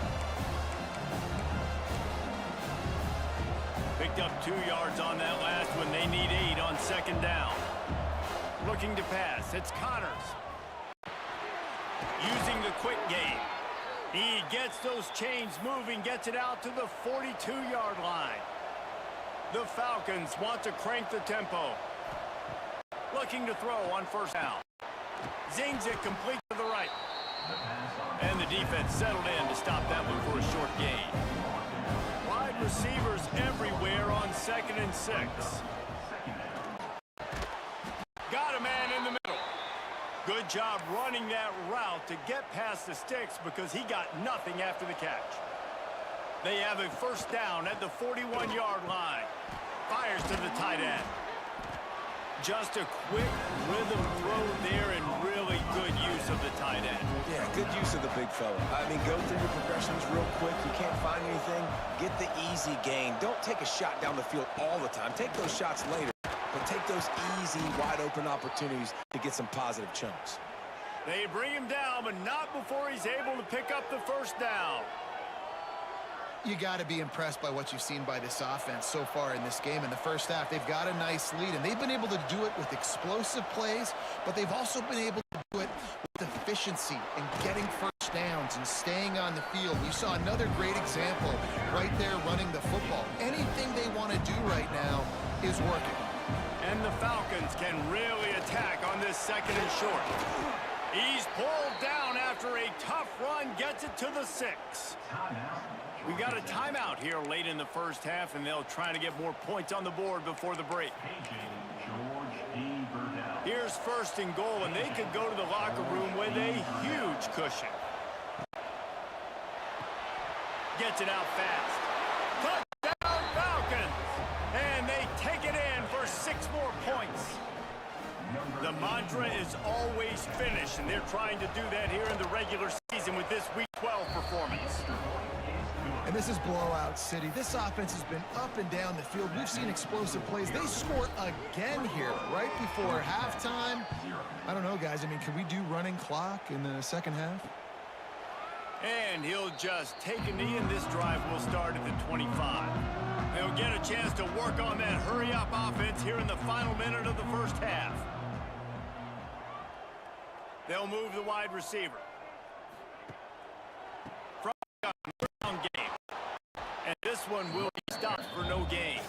Picked up 2 yards on that last one. They need 8 on 2nd down. Looking to pass. It's Connors. Using the quick game. He gets those chains moving, gets it out to the 42-yard line. The Falcons want to crank the tempo. Looking to throw on 1st down. Zings it complete to the right. And the defense settled in to stop that one for a short gain. Wide receivers everywhere on 2nd and 6. Got a man in the middle. Good job running that route to get past the sticks because he got nothing after the catch. They have a 1st down at the 41-yard line. Fires to the tight end. Just a quick rhythm throw there and really good use of the tight end. Yeah, good use of the big fella. I mean, go through your progressions real quick. You can't find anything, get the easy gain. Don't take a shot down the field all the time. Take those shots later, but take those easy, wide-open opportunities to get some positive chunks. They bring him down, but not before he's able to pick up the 1st down. You got to be impressed by what you've seen by this offense so far in this game. In the 1st half, they've got a nice lead, and they've been able to do it with explosive plays, but they've also been able to do it with efficiency and getting 1st downs and staying on the field. You saw another great example right there running the football. Anything they want to do right now is working. And the Falcons can really attack on this 2nd and short. He's pulled down after a tough run, gets it to the 6. We got a timeout here late in the 1st half, and they'll try to get more points on the board before the break. Here's 1st and goal, and they could go to the locker room with a huge cushion. Gets it out fast. Touchdown Falcons! And they take it in for 6 more points. The mantra is always finish, and they're trying to do that here in the regular season with this Week 12 performance. And this is blowout city. This offense has been up and down the field. We've seen explosive plays. They score again here right before halftime. I don't know, guys. I mean, can we do running clock in the second half? And he'll just take a knee, and this drive will start at the 25. They'll get a chance to work on that hurry-up offense here in the final minute of the first half. They'll move the wide receiver. From game. And this one will be stopped for no gain.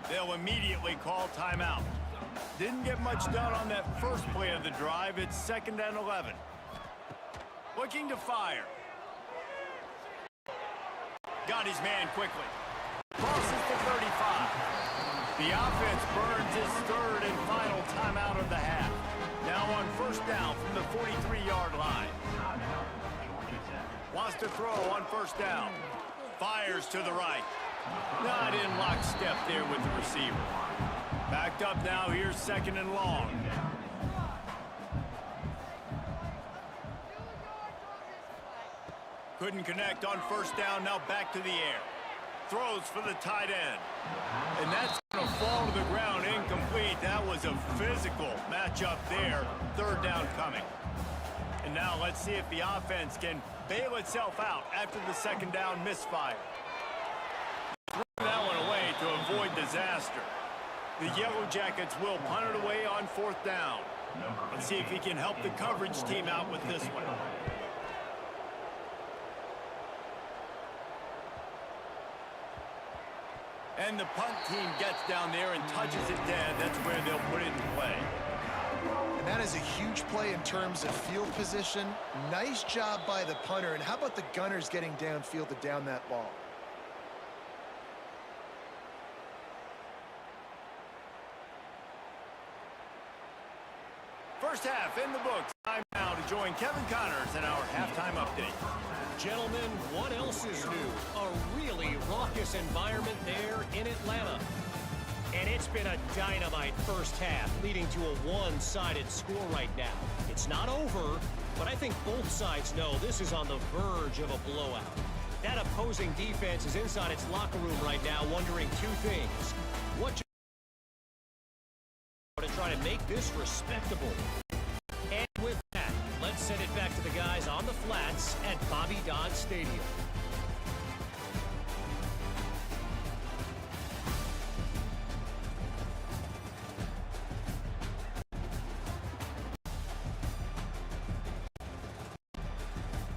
They'll immediately call timeout. Didn't get much done on that first play of the drive. It's 2nd and 11. Looking to fire. Got his man quickly. Crosses the 35. The offense burns his 3rd and final timeout of the half. Now on 1st down from the 43-yard line. Wants to throw on 1st down. Fires to the right. Not in lockstep there with the receiver. Backed up now. Here's 2nd and long. Couldn't connect on 1st down. Now back to the air. Throws for the tight end. And that's going to fall to the ground incomplete. That was a physical matchup there. 3rd down coming. And now let's see if the offense can bail itself out after the 2nd down misfire. Throw that one away to avoid disaster. The Yellow Jackets will punt it away on 4th down. Let's see if he can help the coverage team out with this one. And the punt team gets down there and touches it dead. That's where they'll put it in play. And that is a huge play in terms of field position. Nice job by the punter. And how about the Gunners getting downfield to down that ball? First half in the books. Time now to join Kevin Connors in our halftime update. Gentlemen, what else is new? A really raucous environment there in Atlanta. And it's been a dynamite first half, leading to a one-sided score right now. It's not over, but I think both sides know this is on the verge of a blowout. That opposing defense is inside its locker room right now wondering 2 things. What to try to make this respectable. And with that, let's send it back to the guys on the flats at Bobby Dodd Stadium.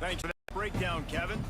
Thanks for that breakdown, Kevin.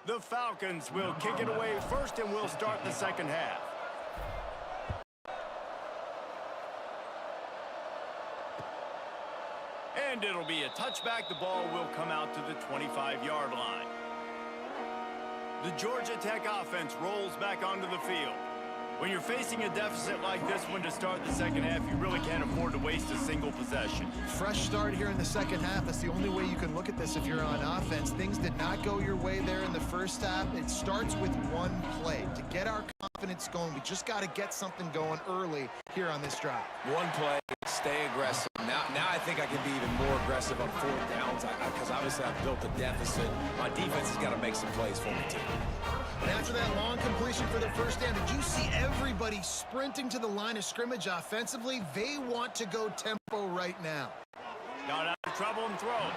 The Falcons will kick it away first, and we'll start the second half. And it'll be a touchback. The ball will come out to the 25-yard line. The Georgia Tech offense rolls back onto the field. When you're facing a deficit like this one to start the second half, you really can't afford to waste a single possession. Fresh start here in the second half. That's the only way you can look at this if you're on offense. Things did not go your way there in the first half. It starts with one play. To get our confidence going, we just got to get something going early here on this drive. One play, stay aggressive. Now I think I can be even more aggressive on fourth downs because obviously I've built a deficit. My defense has got to make some plays for me, too. And after that long completion for the first down, did you see everybody sprinting to the line of scrimmage offensively? They want to go tempo right now. Got out of trouble and throws.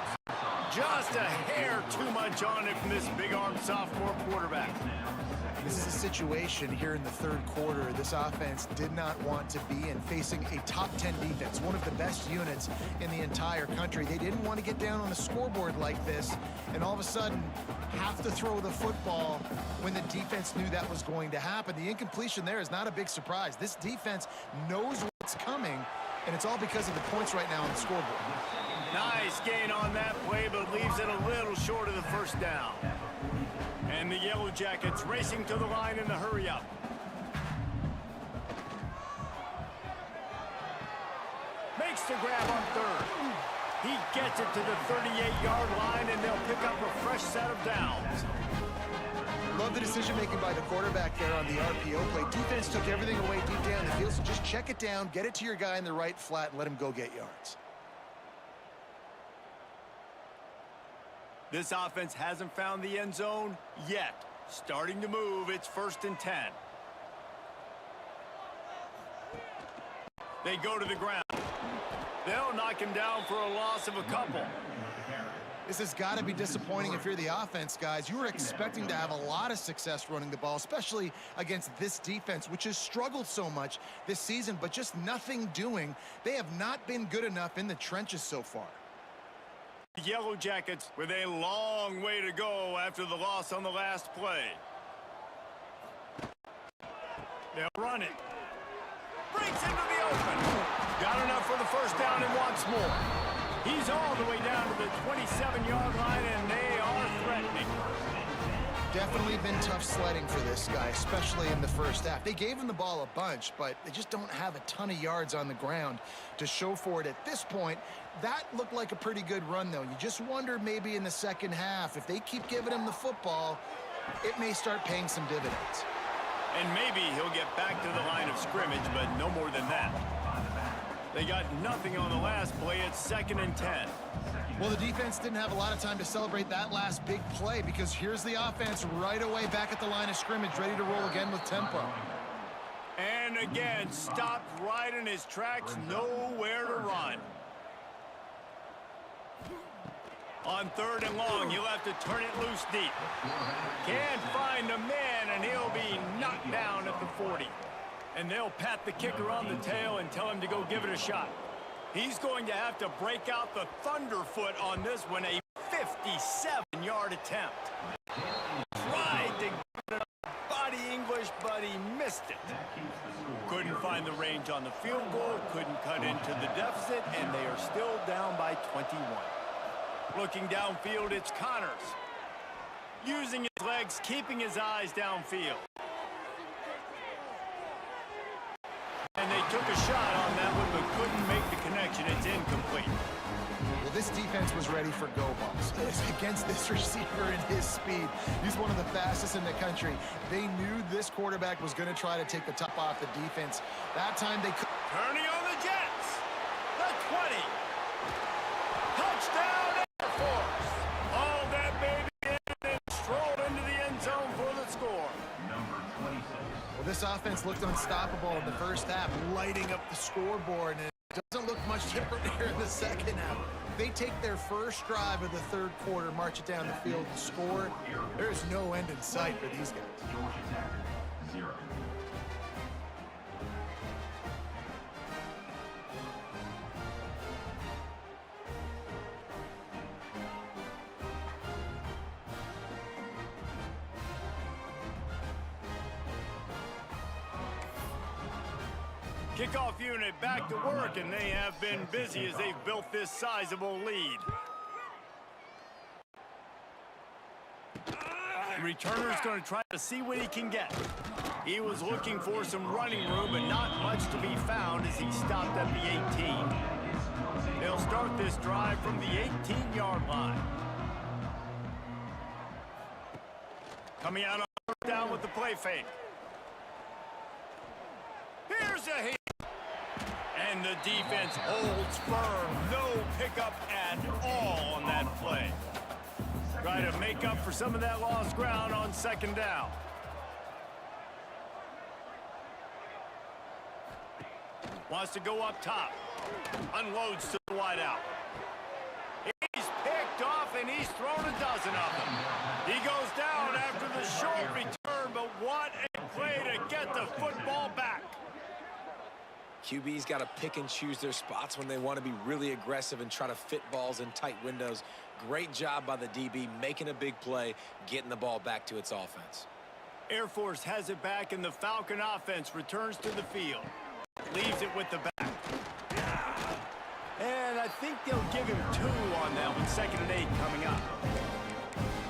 Just a hair too much on it from this big-armed sophomore quarterback. This is a situation here in the third quarter this offense did not want to be in, facing a top 10 defense, one of the best units in the entire country. They didn't want to get down on the scoreboard like this and all of a sudden have to throw the football when the defense knew that was going to happen. The incompletion there is not a big surprise. This defense knows what's coming, and it's all because of the points right now on the scoreboard. Nice gain on that play, but leaves it a little short of the first down. And the Yellow Jackets racing to the line in the hurry-up. Makes the grab on third. He gets it to the 38-yard line, and they'll pick up a fresh set of downs. Love the decision-making by the quarterback there on the RPO play. Defense took everything away deep down the field, so just check it down, get it to your guy in the right flat, and let him go get yards. This offense hasn't found the end zone yet. Starting to move, it's 1st and 10. They go to the ground. They'll knock him down for a loss of a couple. This has got to be disappointing if you're the offense, guys. You were expecting to have a lot of success running the ball, especially against this defense, which has struggled so much this season, but just nothing doing. They have not been good enough in the trenches so far. The Yellow Jackets with a long way to go after the loss on the last play. They'll run it. Breaks into the open. Got enough for the first down and wants more. He's all the way down to the 27-yard line, and they are threatening. Definitely been tough sledding for this guy, especially in the first half. They gave him the ball a bunch, but they just don't have a ton of yards on the ground to show for it at this point. That looked like a pretty good run, though. You just wonder maybe in the second half, if they keep giving him the football, it may start paying some dividends. And maybe he'll get back to the line of scrimmage, but no more than that. They got nothing on the last play. It's 2nd and 10. Well, the defense didn't have a lot of time to celebrate that last big play because here's the offense right away back at the line of scrimmage, ready to roll again with tempo. And again, stopped right in his tracks, nowhere to run. On 3rd and long, he'll have to turn it loose deep. Can't find a man, and he'll be knocked down at the 40. And they'll pat the kicker on the tail and tell him to go give it a shot. He's going to have to break out the thunderfoot on this one, a 57-yard attempt. Tried to get it body English, but he missed it. Couldn't find the range on the field goal, couldn't cut into the deficit, and they are still down by 21. Looking downfield, it's Connors. Using his legs, keeping his eyes downfield. And they took a shot on that one, but couldn't make the connection. It's incomplete. Well, this defense was ready for go balls. Against this receiver and his speed, he's one of the fastest in the country. They knew this quarterback was going to try to take the top off the defense. That time they could. Turning on the Jets. The 20. Touchdown Air Force. All that baby in and strolled into the end zone for the score. Well, this offense looked unstoppable in the first half, lighting up the scoreboard, and it doesn't look much different here in the second half. They take their first drive of the third quarter, march it down the field, and score. There is no end in sight for these guys. Kickoff unit back to work, and they have been busy as they've built this sizable lead. The returner's going to try to see what he can get. He was looking for some running room, but not much to be found as he stopped at the 18. They'll start this drive from the 18-yard line. Coming out on third down with the play fake. Here's a hit. And the defense holds firm. No pickup at all on that play. Try to make up for some of that lost ground on second down. Wants to go up top. Unloads to the wideout. He's picked off, and he's thrown a dozen of them. He goes down after the short return, but what a play to get the football back. QB's got to pick and choose their spots when they want to be really aggressive and try to fit balls in tight windows. Great job by the DB making a big play, getting the ball back to its offense. Air Force has it back, and the Falcon offense returns to the field. Leaves it with the back. And I think they'll give him 2 on that one. 2nd and 8 coming up.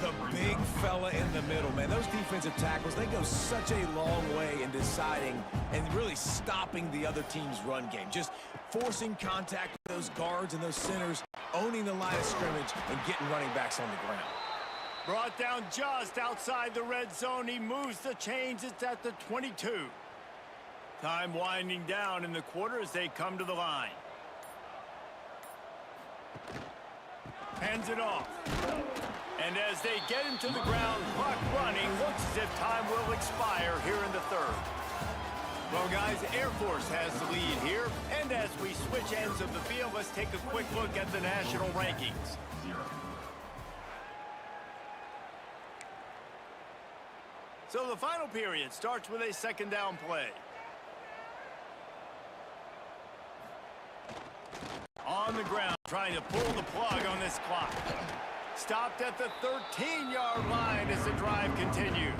The big fella in the middle, man. Those defensive tackles, they go such a long way in deciding and really stopping the other team's run game. Just forcing contact with those guards and those centers, owning the line of scrimmage, and getting running backs on the ground. Brought down just outside the red zone. He moves the chains. It's at the 22. Time winding down in the quarter as they come to the line. Hands it off. And as they get him to the ground, clock running, looks as if time will expire here in the third. Well, guys, Air Force has the lead here. And as we switch ends of the field, let's take a quick look at the national rankings. So the final period starts with a 2nd down play. On the ground, trying to pull the plug on this clock. Stopped at the 13-yard line as the drive continues.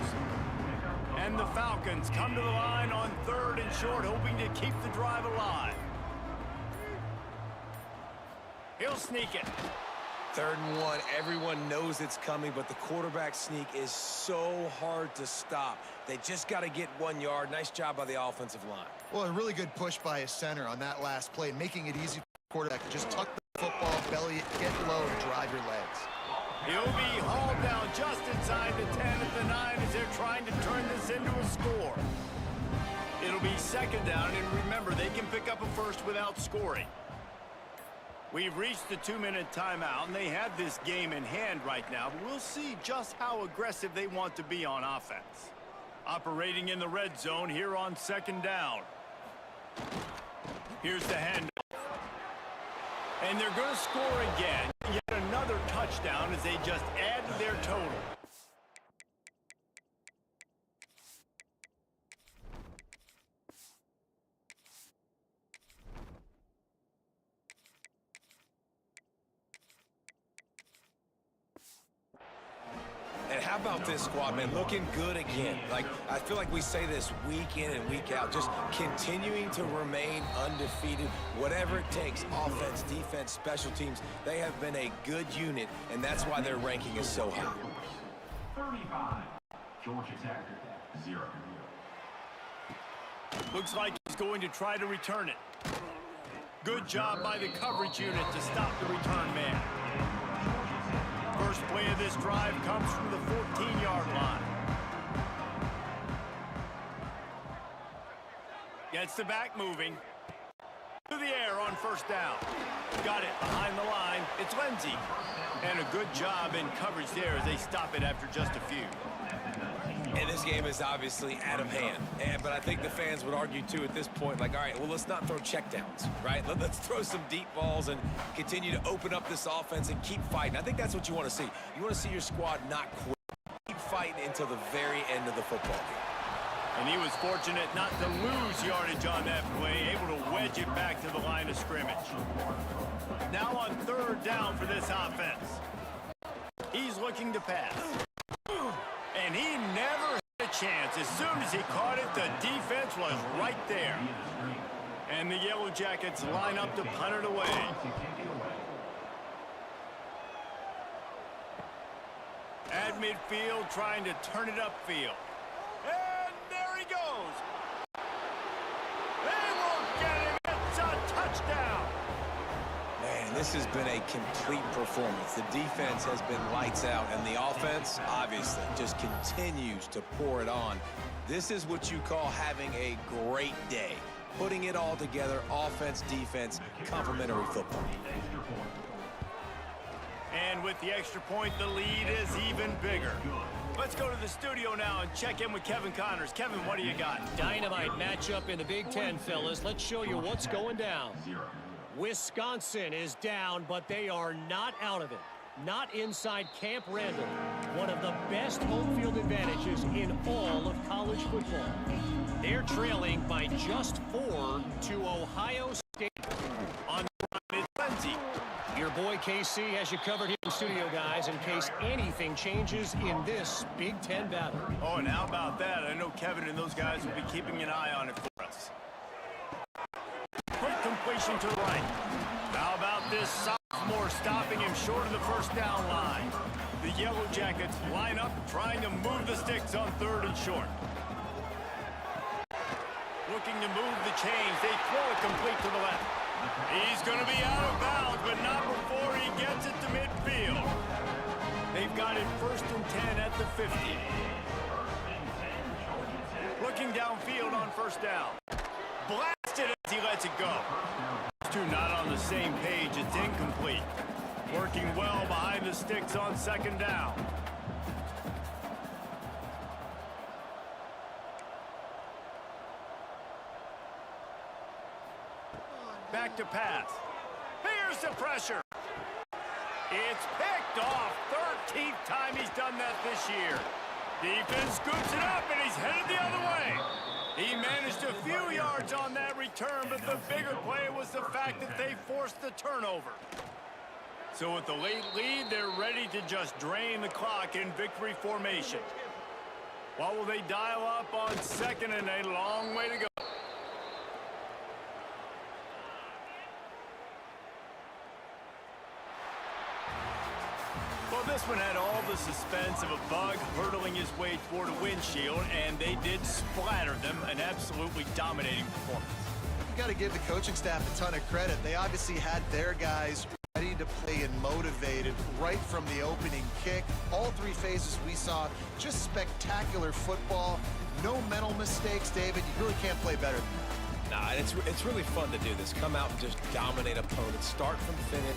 And the Falcons come to the line on 3rd and short, hoping to keep the drive alive. He'll sneak it. 3rd and 1, everyone knows it's coming, but the quarterback sneak is so hard to stop. They just got to get 1 yard. Nice job by the offensive line. Well, a really good push by his center on that last play, making it easy for the quarterback to just tuck the football, belly it, get low, and drive your legs. He'll be hauled down just inside the 10 at the 9 as they're trying to turn this into a score. It'll be 2nd down, and remember, they can pick up a first without scoring. We've reached the 2-minute timeout, and they have this game in hand right now. But we'll see just how aggressive they want to be on offense. Operating in the red zone here on 2nd down. Here's the handoff. And they're going to score again. Yet another touchdown as they just add to their total. And how about this squad, man? Looking good again. Like, I feel like we say this week in and week out, just continuing to remain undefeated, whatever it takes, offense, defense, special teams. They have been a good unit, and that's why their ranking is so high. 35, Georgia Tech, 0. Looks like he's going to try to return it. Good job by the coverage unit to stop the return man. First play of this drive comes from the 14-yard line. Gets the back moving. To the air on 1st down. Got it behind the line. It's Lindsey. And a good job in coverage there as they stop it after just a few. And this game is obviously out of hand. But I think the fans would argue, too, at this point, like, all right, well, let's not throw checkdowns, right? Let's throw some deep balls and continue to open up this offense and keep fighting. I think that's what you want to see. You want to see your squad not quit. Keep fighting until the very end of the football game. And he was fortunate not to lose yardage on that play, able to wedge it back to the line of scrimmage. Now on 3rd down for this offense. He's looking to pass. And he never had a chance. As soon as he caught it, the defense was right there. And the Yellow Jackets line up to punt it away. To kick it away. At midfield, trying to turn it upfield. And there he goes. They won't get him. It's a touchdown. Man, this has been a complete performance. The defense has been lights out, and the offense, obviously, just continues to pour it on. This is what you call having a great day. Putting it all together, offense, defense, complementary football. Extra point. And with the extra point, the lead is even bigger. Let's go to the studio now and check in with Kevin Connors. Kevin, what do you got? Dynamite matchup in the Big Ten, fellas. Let's show you what's going down. 0. Wisconsin is down, but they are not out of it. Not inside Camp Randall, one of the best home field advantages in all of college football. They're trailing by just 4 to Ohio State. On the run is Lindsay. Your boy KC has you covered here in the studio, guys, in case anything changes in this Big Ten battle. Oh, and how about that? I know Kevin and those guys will be keeping an eye on it for us. Quick completion to the right. How about this sophomore stopping him short of the first down line? The Yellow Jackets line up trying to move the sticks on 3rd and short. Looking to move the chains. They throw it complete to the left. He's going to be out of bounds, but not before he gets it to midfield. They've got it 1st and 10 at the 50. Looking downfield on 1st down. Blasted as he lets it go. These two not on the same page. It's incomplete. Working well behind the sticks on 2nd down. Back to pass. Here's the pressure. It's picked off. 13th time he's done that this year. Defense scoops it up, and he's headed the other way. He managed a few yards on that return, but the bigger play was the fact that they forced the turnover. So with the late lead, they're ready to just drain the clock in victory formation. What will they dial up on 2nd and a long way to go? Well, this one had all the suspense of a bug hurtling his way toward a windshield, and they did splatter them, an absolutely dominating performance. You got to give the coaching staff a ton of credit. They obviously had their guys ready to play and motivated right from the opening kick. All 3 phases we saw, just spectacular football. No mental mistakes, David. You really can't play better than that. Nah, it's really fun to do this. Come out and just dominate opponents. Start from finish.